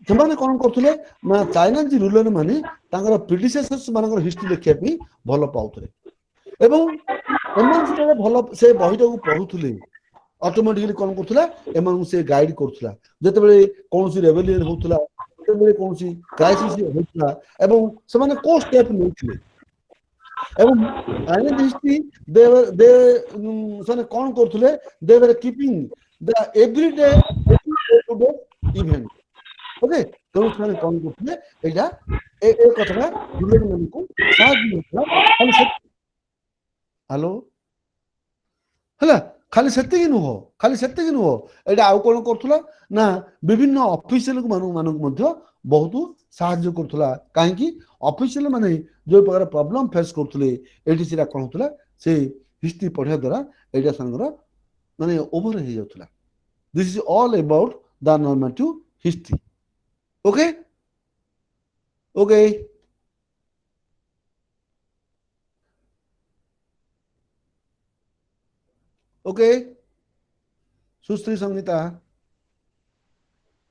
ସେମାନେ କଣ କରୁଥିଲେ ନା ଚାଇନା ଯେ ରୁଲର ମାନେ ତାଙ୍କର ପ୍ରିଡିସେସର୍ସ ମାନଙ୍କର ହିଷ୍ଟ୍ରି ଲେଖିବା ପାଇଁ ଭଲ ପାଉଥିଲେ ଏବଂ ଏମାନେ ଯେତେବେଳେ ଭଲ ସେ ବହିଟାକୁ ପଢୁଥିଲେ ଅଟୋମେଟିକାଲି କଣ କରୁଥିଲା ଏମାନଙ୍କୁ ସେ ଗାଇଡ କରୁଥିଲା ଯେତେବେଳେ କୌଣସି ରେବେଲିୟନ ହଉଥିଲା ଯେତେବେଳେ କୌଣସି କ୍ରାଇସିସ୍ ହୋଇଥିଲା ଏବଂ ସେମାନେ କୋଉ ଷ୍ଟେପ୍ ନେଇଥିଲେ ଏବଂ ଚାଇନିଜ୍ ହିଷ୍ଟ୍ରି ସେମାନେ କ'ଣ କରୁଥିଲେ ଦେ ୱେର୍ କିପିଂ ଦ ଏଭ୍ରିଡେ ଇଭେଣ୍ଟ ଓକେ ତେଣୁ ସେମାନେ କ'ଣ କରୁଥିଲେ ଏଇଟା ଏ କଥାଟା ମାନଙ୍କୁ ସାହାଯ୍ୟ କରୁଥିଲା ହ୍ୟାଲୋ ହେଲା ଖାଲି ସେତିକି ନୁହଁ ଏଇଟା ଆଉ କ'ଣ କରୁଥିଲା ନା ବିଭିନ୍ନ ଅଫିସିଆଲ ମାନଙ୍କୁ ମଧ୍ୟ ବହୁତ ସାହାଯ୍ୟ କରୁଥିଲା କାହିଁକି ଅଫିସିଆଲ ମାନେ ଯୋଉ ପ୍ରକାର ପ୍ରୋବ୍ଲେମ ଫେସ୍ କରୁଥିଲେ ଏଇଠି ସେଟା କ'ଣ ହଉଥିଲା ସେ ହିଷ୍ଟ୍ରି ପଢିବା ଦ୍ୱାରା ଏଇଟା ସାଙ୍ଗର ମାନେ ଓଭର ହେଇଯାଉଥିଲା this is all about the normative history okay okay okay Sushri Sangita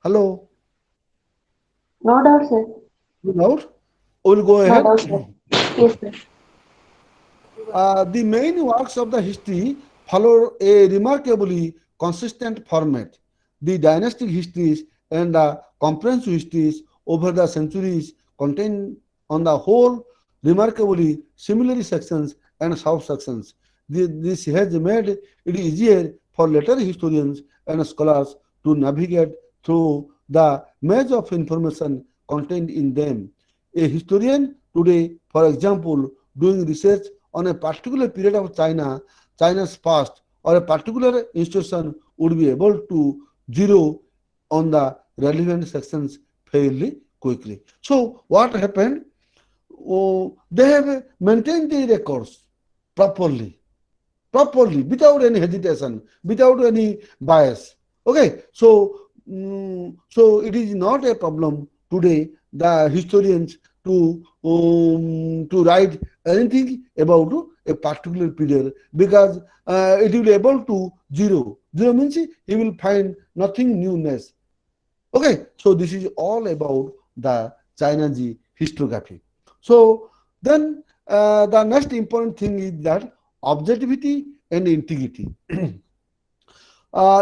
hello No doubt, sir. no doubt we'll go No ahead doubt, sir. Yes, sir. The main works of the history follow a remarkably consistent format. The dynastic histories and the comprehensive histories over the centuries contain on the whole remarkably similar sections and subsections. This has made it easier for later historians and scholars to navigate through the maze of information contained in them. A historian today, for example, doing research on a particular period of China's past, or a particular institution would be able to zero on the relevant sections fairly quickly. So what happened? They have maintained the records properly without any hesitation, without any bias. Okay, so it is not a problem today the historians to write anything about a particular period because it will be able to zero means he will find nothing newness. Okay, so this is all about the Chinese historiography. So then the next important thing is that objectivity and integrity.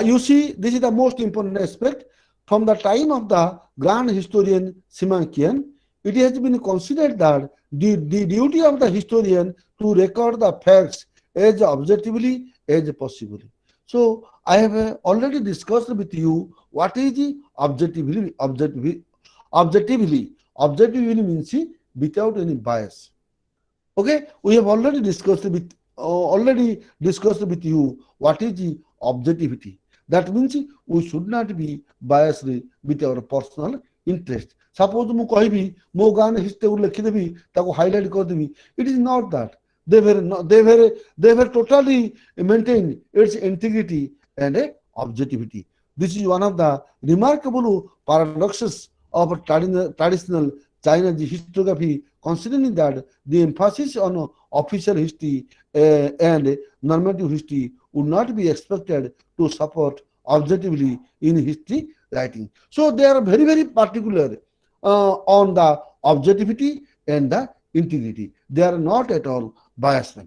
You see, this is the most important aspect. From the time of the grand historian Simankian, it has been considered that the duty of the historian to record the facts as objectively as possible. So I have already discussed with you what is the objectively means without any bias. Okay, we have already discussed with you what is the objectivity. That means we should not be biased with our personal interest. Suppose ମୁଁ କହିବି ମୋ ଗାଁରେ history ଲେଖିଦେବି ତାକୁ highlight କରିଦେବି, it is not that. They were totally maintained its integrity and objectivity. This is one of the remarkable paradoxes of traditional Chinese historiography, considering that the emphasis on official history and normative history would not be expected to support objectively in history writing. So they are very, very particular on the objectivity and the integrity. They are not at all biased.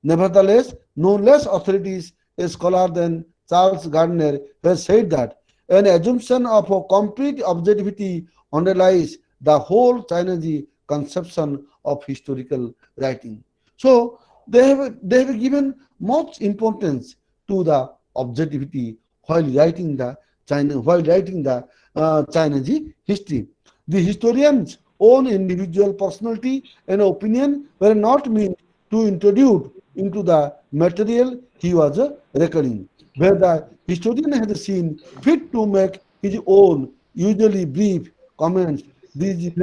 Nevertheless, no less authorities, a scholar than Charles Gardner, has said that an assumption of a complete objectivity underlies the whole Chinese conception of historical writing. So they have given much importance to the objectivity while writing the Chinese history. The historian's own individual personality and opinion were not meant to introduce into the material he was recording, where the historian has seen fit to make his own usually brief comments. These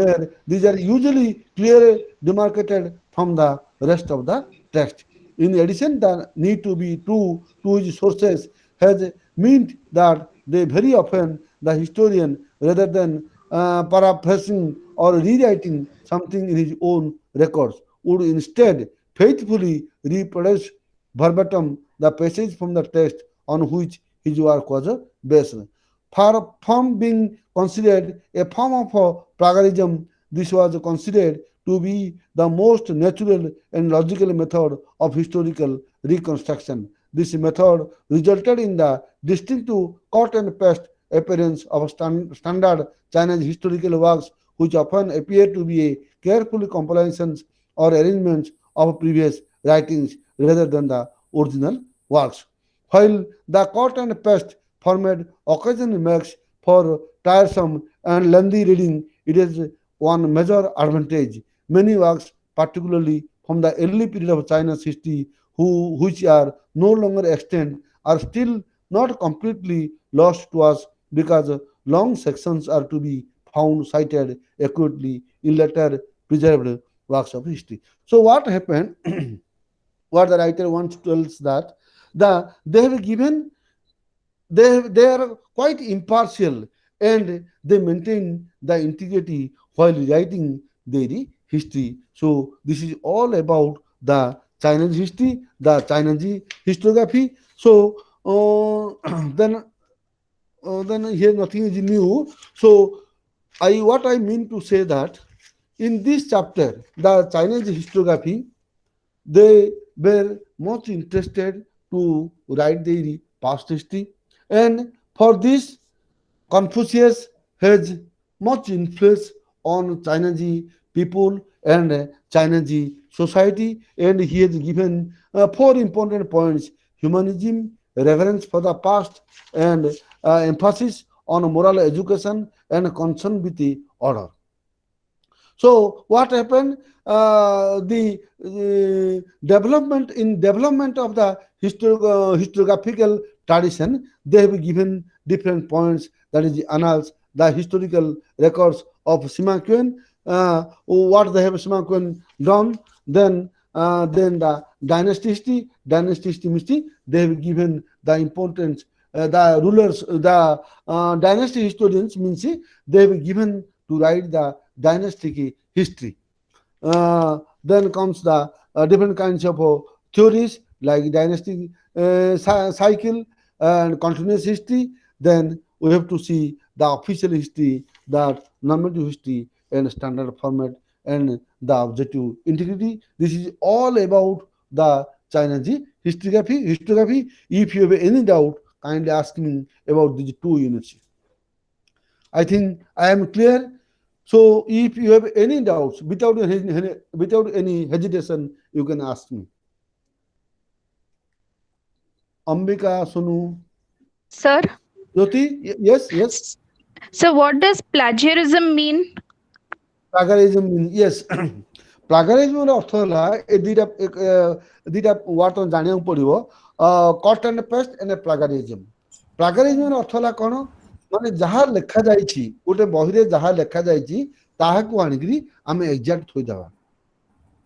are usually clearly demarcated from the rest of the text. In addition, the need to be true to his sources has meant that they very often the historian, rather than paraphrasing or rewriting something in his own records, would instead faithfully reproduce verbatim the passage from the text on which his work was based. Far from being considered a form of plagiarism, this was considered to be the most natural and logical method of historical reconstruction. This method resulted in the distinctive cut and paste appearance of standard Chinese historical works, which often appear to be a carefully compilations or arrangements of previous writings rather than the original works. While the cut and paste format occasionally makes for tiresome and lengthy reading, it is one major advantage. Many works, particularly from the early period of China's history, which are no longer extant, are still not completely lost to us because long sections are to be found cited accurately in later preserved works of history. So what happened? What the writer wants to tell us that they have given they are quite impartial and they maintain the integrity while writing their history. So this is all about the Chinese history, the Chinese historiography. So then here nothing is new. So what I mean to say that in this chapter, the Chinese historiography, they were much interested to write their past history, and for this Confucius has much influence on Chinese people and Chinese society, and he has given four important points: humanism, reverence for the past, and emphasis on moral education and concern with the order. So what happened? The development of the historiographical tradition, they have given different points. That is the annals, the historical records of Sima Quen, what they have Sima Quen done. Then the dynasty history, they have given the importance. The rulers, the dynasty historians means they have given to write the dynastic history. Then comes the different kinds of theories like dynastic cycle and continuous history. Then we have to see the official history, the normative history, and standard format, and the objective integrity. This is all about the Chinese historiography. If you have any doubt, kindly ask me about these two units. I think I am clear. So if you have any doubts, without any hesitation, you can ask me. Ambika, Sonu, Sir, Jyoti, yes. so what does plagiarism mean? Plagiarism means yes. Plagiarism ଅର୍ଥ ହେଲା ଏ ଦିଟା ward ତମେ ଜାଣିବାକୁ ପଡିବ cut and paste and ପ୍ଲାଗାରିଜମ। ପ୍ଲାଗାରିଜମ ଅର୍ଥ ହେଲା କଣ, ମାନେ ଯାହା ଲେଖା ଯାଇଛି ଗୋଟେ ବହିରେ ଯାହା ଲେଖା ଯାଇଛି ତାହାକୁ ଆଣିକିରି ଆମେ ଏକ୍ଜାକ୍ଟ ଥୋଇଦେବା।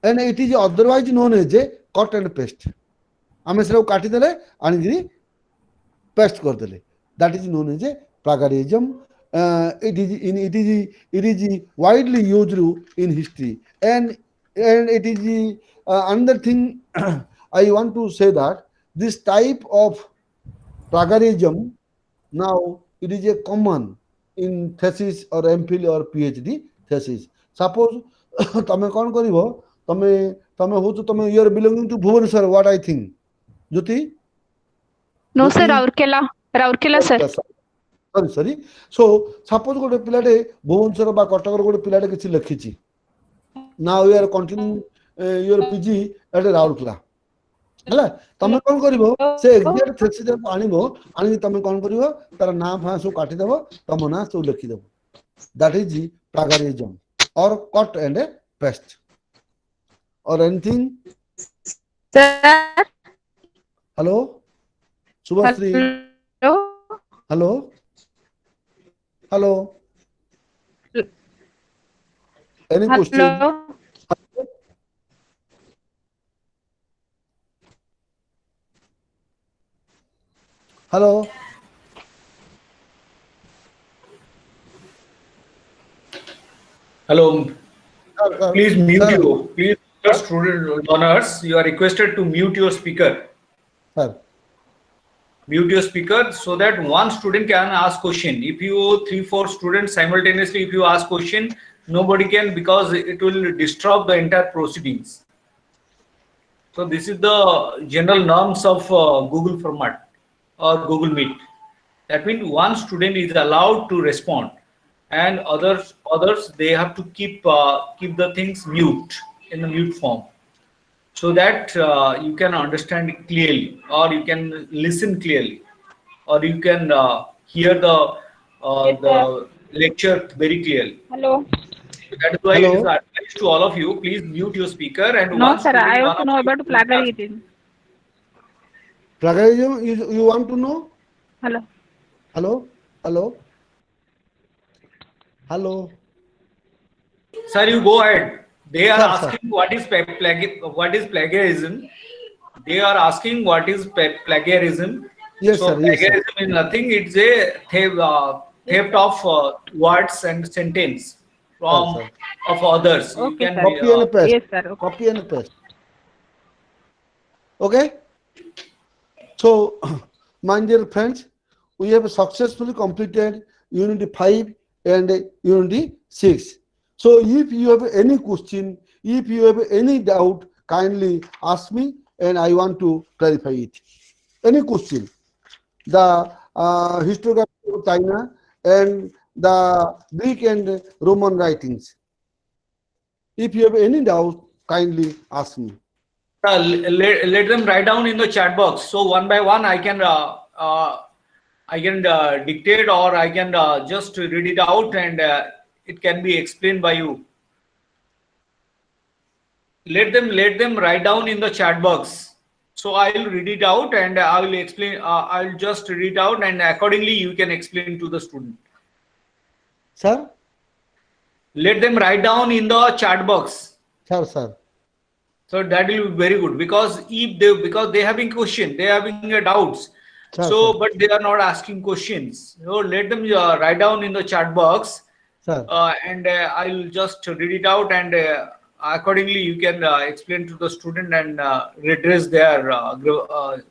And it is otherwise known as a cut and paste. ଆମେ ସେଟାକୁ କାଟିଦେଲେ ଆଣିକିରି ପେଷ୍ଟ କରିଦେଲେ, that is known as a plagiarism. It is widely used in history, and it is another thing I want to say that this type of plagiarism now it is a common in thesis or MPhil or PhD thesis. Suppose ତମେ କଣ କରିବ, ତମେ you are belonging to Bhubaneswar, what I think, Jyoti? No, sir, Raurkela, sir. Sorry. So suppose ଗୋଟେ ପିଲାଟେ ଭୁବନେଶ୍ୱର ବା କଟକର ଗୋଟେ ପିଲାଟେ କିଛି ଲେଖିଛି, now you are continuing your PG at Rourkela ହେଲା, ତମେ କଣ କରିବ, ସେ ଏକ୍ସାକ୍ଟ ଥେସିସ୍ ଆଣିବ, ଆଣିକି ତମେ କଣ କରିବ, ତାର ନାଁ ଫାଁ ସବୁ କାଟିଦେବ, ତମ ନାଁ ସବୁ ଲେଖିଦେବ। that is plagiarism or cut and paste or anything. Sir, Hello, Subhasri. Hello. Any question? Hello. Hello. Please mute you. Please, student learners, you are requested to mute your speaker. Sir. Mute your speaker so that one student can ask question. If you 3-4 students simultaneously, if you ask question, nobody can, because it will disturb the entire proceedings. So this is the general norms of Google format or Google Meet. That means one student is allowed to respond, and others they have to keep the things mute in the mute form, so that you can understand it clearly, or you can listen clearly, or you can hear Yes, sir. the lecture very clearly. Hello. So that is why it is Hello, advised to all of you, please mute your speaker, and No, one sir. I student, one also of know you about will ask. plagiarism. plagiarism. You want to know? Hello. Hello, hello, hello, Sir, you go ahead. They are sir. asking what is plagiarism. They are asking what is plagiarism. Yes, So sir. Yes, sir. plagiarism is nothing. It's a theft of words and sentence Sir, from sir. of others. You Okay, can sir. Copy and paste. Yes, sir. Okay. Copy and paste. Okay. So, my dear friends, we have successfully completed Unity 5 and Unity 6. So, if you have any question, if you have any doubt, kindly ask me and I want to clarify it. Any question? The historiography of China and the Greek and Roman writings. If you have any doubt, kindly ask me. Let them write down in the chat box. So one by one, I can dictate, or I can just read it out, and it can be explained by you. Let them write down in the chat box. So I'll read it out, and I will explain. I'll just read it out, and accordingly you can explain to the student. Sir? Let them write down in the chat box. Sir, sir. So that will be very good, because if they, because they having question, they having doubts. Sir, So sir. but they are not asking questions. So let them write down in the chat box, Sir. and I'll just read it out, and accordingly you can explain to the student, and redress their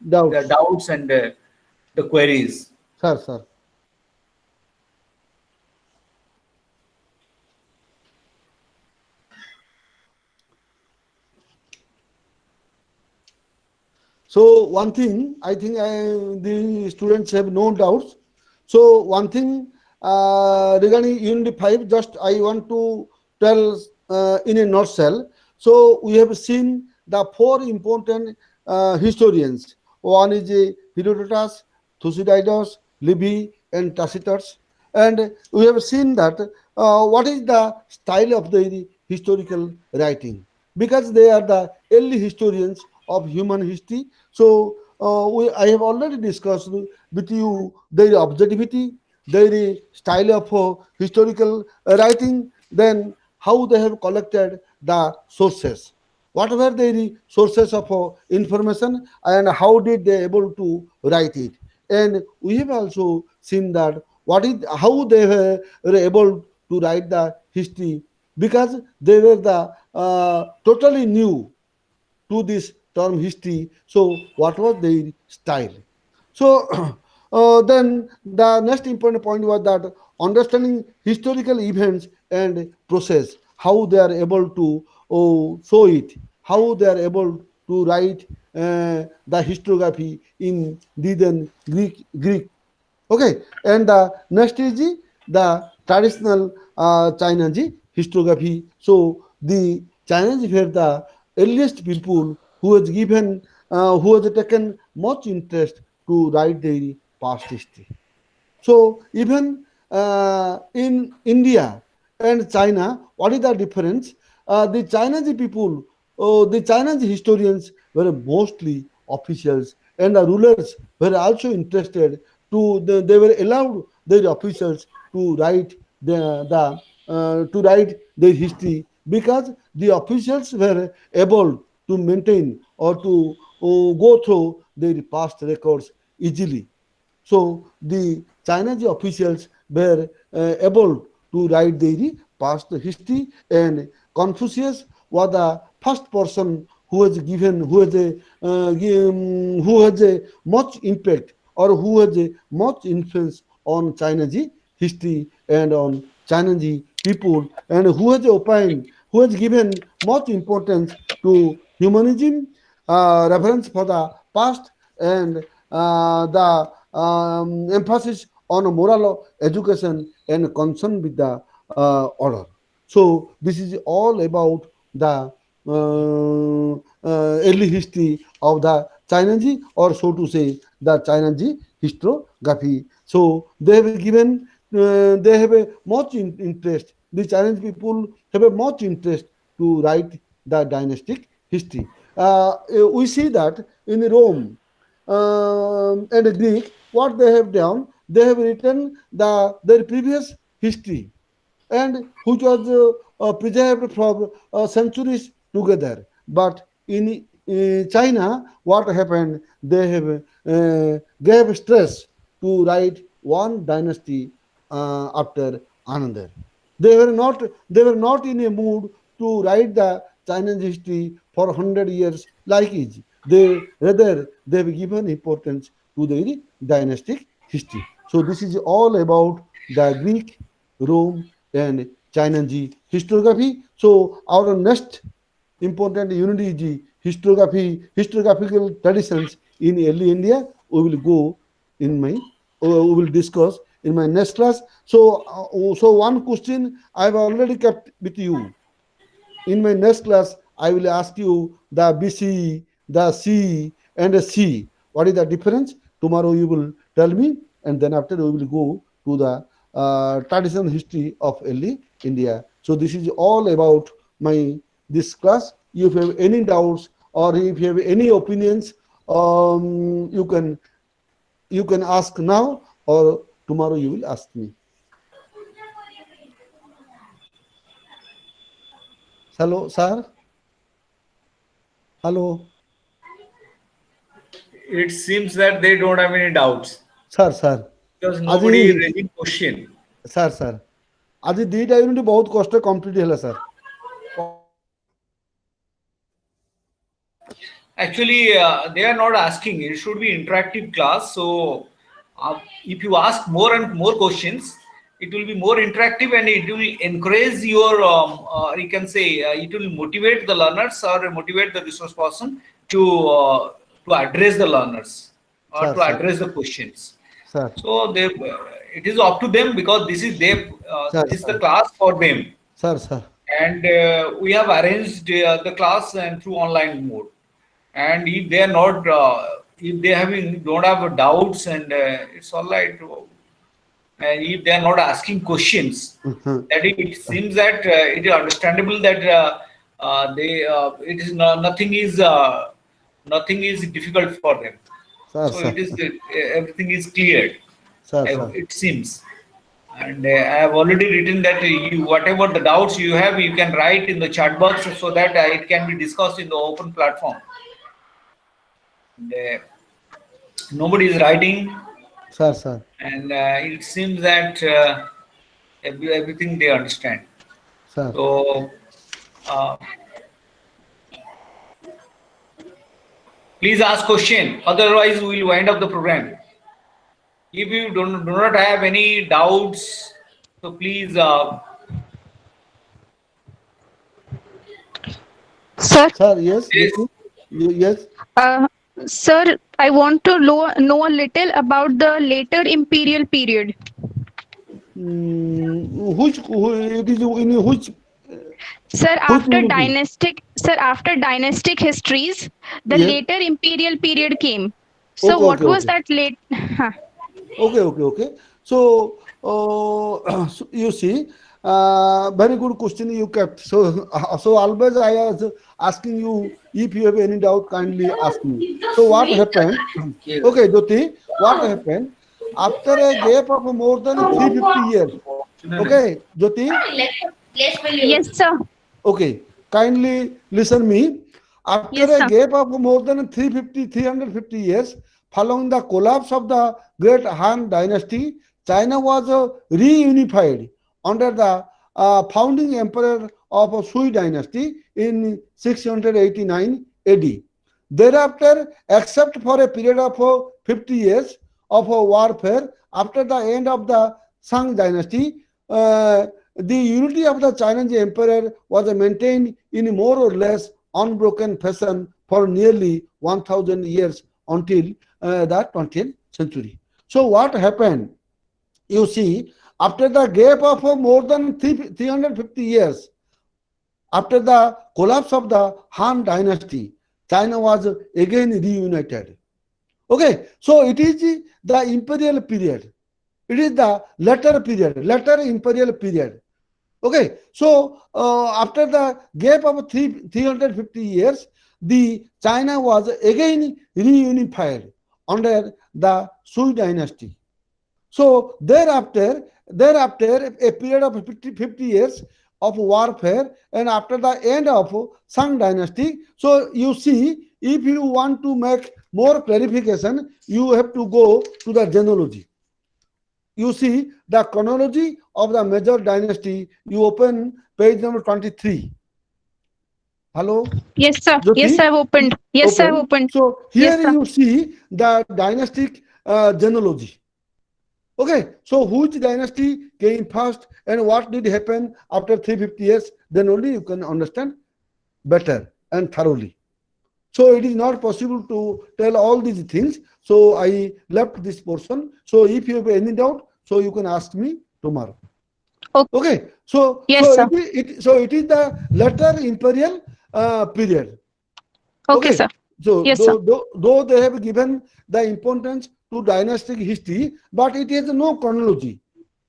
Doubts. doubts and the queries. Sir, sir. So one thing, I think the students have no doubts. So one thing regarding Unity 5, just I want to tell in a nutshell. So we have seen the four important historians. One is Herodotus, Thucydides, Livy, and Tacitus. And we have seen that what is the style of the historical writing, because they are the early historians of human history. So I have already discussed with you their objectivity, their style of historical writing, then how they have collected the sources. What were their sources of information, and how did they able to write it? And we have also seen that what is how they were able to write the history, because they were the totally new to this term history. So what was their style? So then the next important point was that understanding historical events and process, how they are able to show it, how they are able to write the historiography in then Greek. Okay, and the next is the traditional Chinese historiography. So the Chinese were the earliest people who has given, who has taken much interest to write their past history. So even in India and China, what is the difference? The Chinese people, the Chinese historians were mostly officials, and the rulers were also interested to. They were allowed their officials to write to write their history, because the officials were able to maintain or to go through their past records easily. So the Chinese officials were able to write their past history, and Confucius was the first person who has given, who has a much impact, or who has a much influence on Chinese history and on Chinese people, and who has opined, who has given much importance to humanism, reverence for the past, and the emphasis on moral education and concern with the order. So this is all about the early history of the Chinese, or so to say, the Chinese historiography. So they have given, they have a much interest. The Chinese people have a much interest to write the dynastic history. We see that in Rome and Greek, what they have done, they have written their previous history, and which was preserved for centuries together. But in China, what happened? They have gave stress to write one dynasty after another. They were not in a mood to write the Chinese history for 100 years like is. They've given importance to the dynastic history. So this is all about the Greek, Rome, and Chinese historiography. So our next important unit is the historiographical traditions in early India. We will go in my, we will discuss in my next class. So one question I've already kept with you. In my next class, I will ask you the BC, the C, and the C. What is the difference? Tomorrow you will tell me, and then after we will go to the traditional history of early India. So this is all about my this class. If you have any doubts or if you have any opinions, you can ask now, or tomorrow you will ask me. Hello, sir. Hello, It seems that they don't have any doubts sir. because ଆଜି nobody is raising question. Sir ଆଜି ଦୁଇଟା unit ବହୁତ କଷ୍ଟ complete ହେଲା sir. Actually, they are not asking. It should be interactive class. So, if you ask more and more questions, it will be more interactive and it will encourage your. You can say it will motivate the learners or motivate the resource person to address the learners or sir to sir address the questions. Sir So they, it is up to them because this is their, sir this is the sir class for them, sir and we have arranged the class and through online mode. And if they are not, if they having don't have doubts, and it's all right. And if they are not asking questions, that it seems that it is understandable that they it is nothing is difficult for them. Sir So it sir is everything is cleared. Sir sir It seems. And I have already written that you, whatever the doubts you have, you can write in the chat box so that it can be discussed in the open platform. And, nobody is writing, sir and it seems that everything they understand. Sir So uh, please ask question. Otherwise, we will wind up the program. If you do not have any doubts, so please. Sir, Sir, yes, Yes. yes. uh, sir, I want to know a little about the later imperial period. It is in which unity? Sir, after dynastic histories, the Yes. later imperial period came. So, Okay, what okay, was okay. that late? Okay. So, so you see, very good question you kept. So always I was asking you if you have any doubt, kindly ask me. So what happened? Okay, Jyoti, what happened? After a gap of more than 350 years, okay, Jyoti, Yes, sir. okay, kindly listen me. After Yes, a sir. gap of more than 350 years, following the collapse of the great Han dynasty, China was reunified under the founding emperor of Sui dynasty in 689 AD. Thereafter, except for a period of 50 years of warfare after the end of the Shang dynasty, the unity of the Chinese emperor was maintained in more or less unbroken fashion for nearly 1000 years until the 20th century. So what happened? You see, after the gap of more than 350 years, after the collapse of the Han dynasty, China was again reunited. Okay, so it is the imperial period. It is the later imperial period. Okay, so after the gap of 350 years, the China was again reunified under the Sui dynasty. So thereafter a period of 50 years of warfare, and after the end of Sung dynasty. So you see, if you want to make more clarification, you have to go to the genealogy. You see the chronology of the major dynasty. You open page number 23. Hello, Yes, sir. Yes, Jyoti? I've opened. Yes, I've Open. opened. So Yes, here sir. you see the dynastic genealogy. Okay, so which dynasty came first and what did happen after 350 years? Then only you can understand better and thoroughly. So it is not possible to tell all these things. So I left this portion. So if you have any doubt, so you can ask me tomorrow. Okay. Okay, so Yes, sir. it is the later imperial period. Okay, Okay, sir. so Yes, sir. though they have given the importance to dynastic history, but it has no chronology.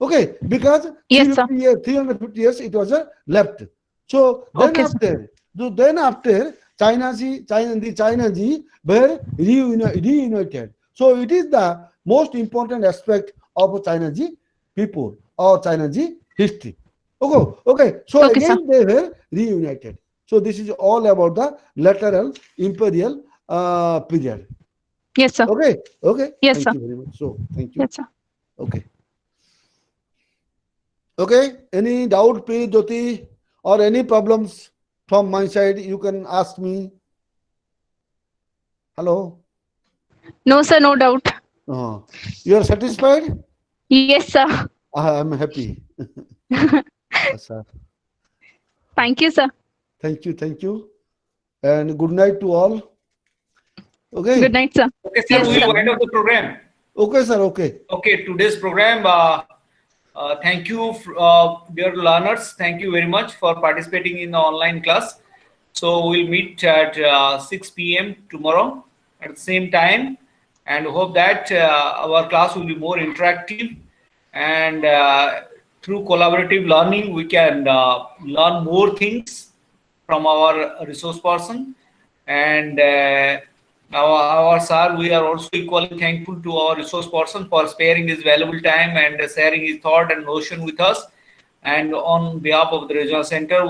Okay, because Yes, sir. 350 years it was left. So Okay, sir. then after the China Ji were reunited. So it is the most important aspect of China Ji people or China Ji history. Okay. So Okay, sir. again they were reunited. So this is all about the lateral imperial period. Yes, sir. Okay. Yes, Thank sir. you very much. So thank you. Yes, sir. Okay. Okay. Any doubt, please, Jyoti, or any problems from my side, you can ask me. Hello. No, sir. No doubt. Uh, you are satisfied? Yes, sir. I am happy. Yes, sir. Thank you, sir. Thank you. And good night to all. Good Okay. night, sir. Okay, sir, Yes, we sir. will wind up the program. Okay, sir. Okay. Okay, today's program. Thank you, dear learners. Thank you very much for participating in the online class. So we'll meet at 6 p.m. tomorrow at the same time, and hope that our class will be more interactive, and through collaborative learning, we can learn more things from our resource person. And our sir, we are also equally thankful to our resource person for sparing his valuable time and sharing his thought and notion with us. And on behalf of the regional center,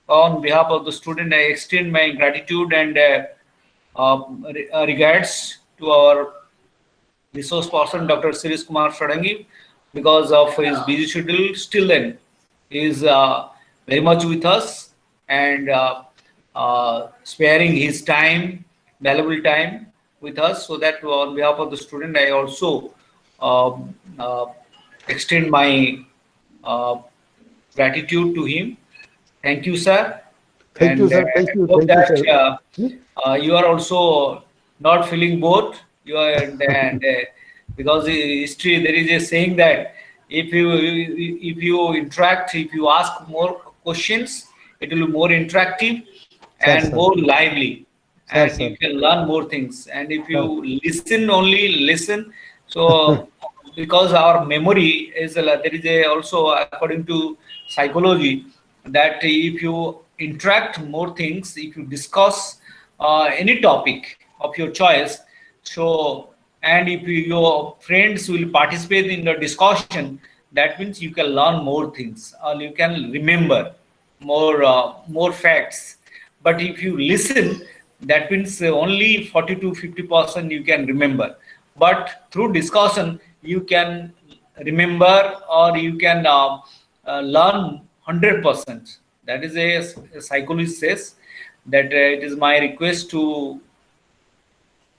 on behalf of the student, I extend my gratitude and regards to our resource person, Dr. Sirisha Kumar Sarangi, because of his busy schedule. Still, then, he is very much with us and sparing his time, valuable time with us. So that on behalf of the student, I also um, uh, extend my uh, gratitude to him. Thank you, sir, Thank you, and sir. hope Thank you, that sir. you are also not feeling bored. You are, and because history, there is a saying that if you interact, if you ask more questions, it will be more interactive Sir, and sir. more lively, Sir, and sir. you can learn more things. And if Sir. you listen, so because our memory is there is a also according to psychology that if you interact more things, if you discuss any topic of your choice, so and if your friends will participate in the discussion, that means you can learn more things or you can remember more facts. But if you listen, that means only 40 to 50% you can remember. But through discussion, you can remember or you can learn 100%. That is a psychologist says that it is my request to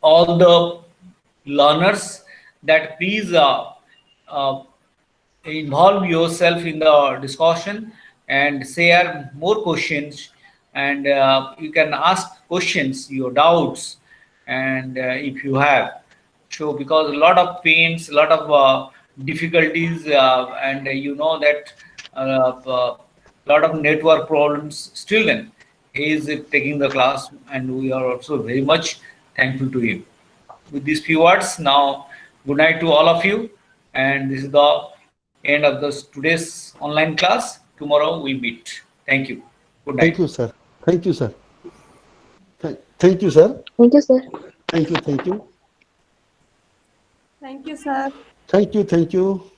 all the learners that please uh, involve yourself in the discussion and share more questions, and you can ask questions, your doubts, and if you have. So because a lot of pains, a lot of difficulties, and you know that lot of network problems. Still, then he is taking the class, and we are also very much thankful to him. With these few words, now good night to all of you, and this is the end of this today's online class. Tomorrow we meet. Thank you. Good night. Thank you, sir. Thank you, sir. Thank you, sir. Thank you, sir. Thank you. Thank you. Thank you, sir. Thank you. Thank you.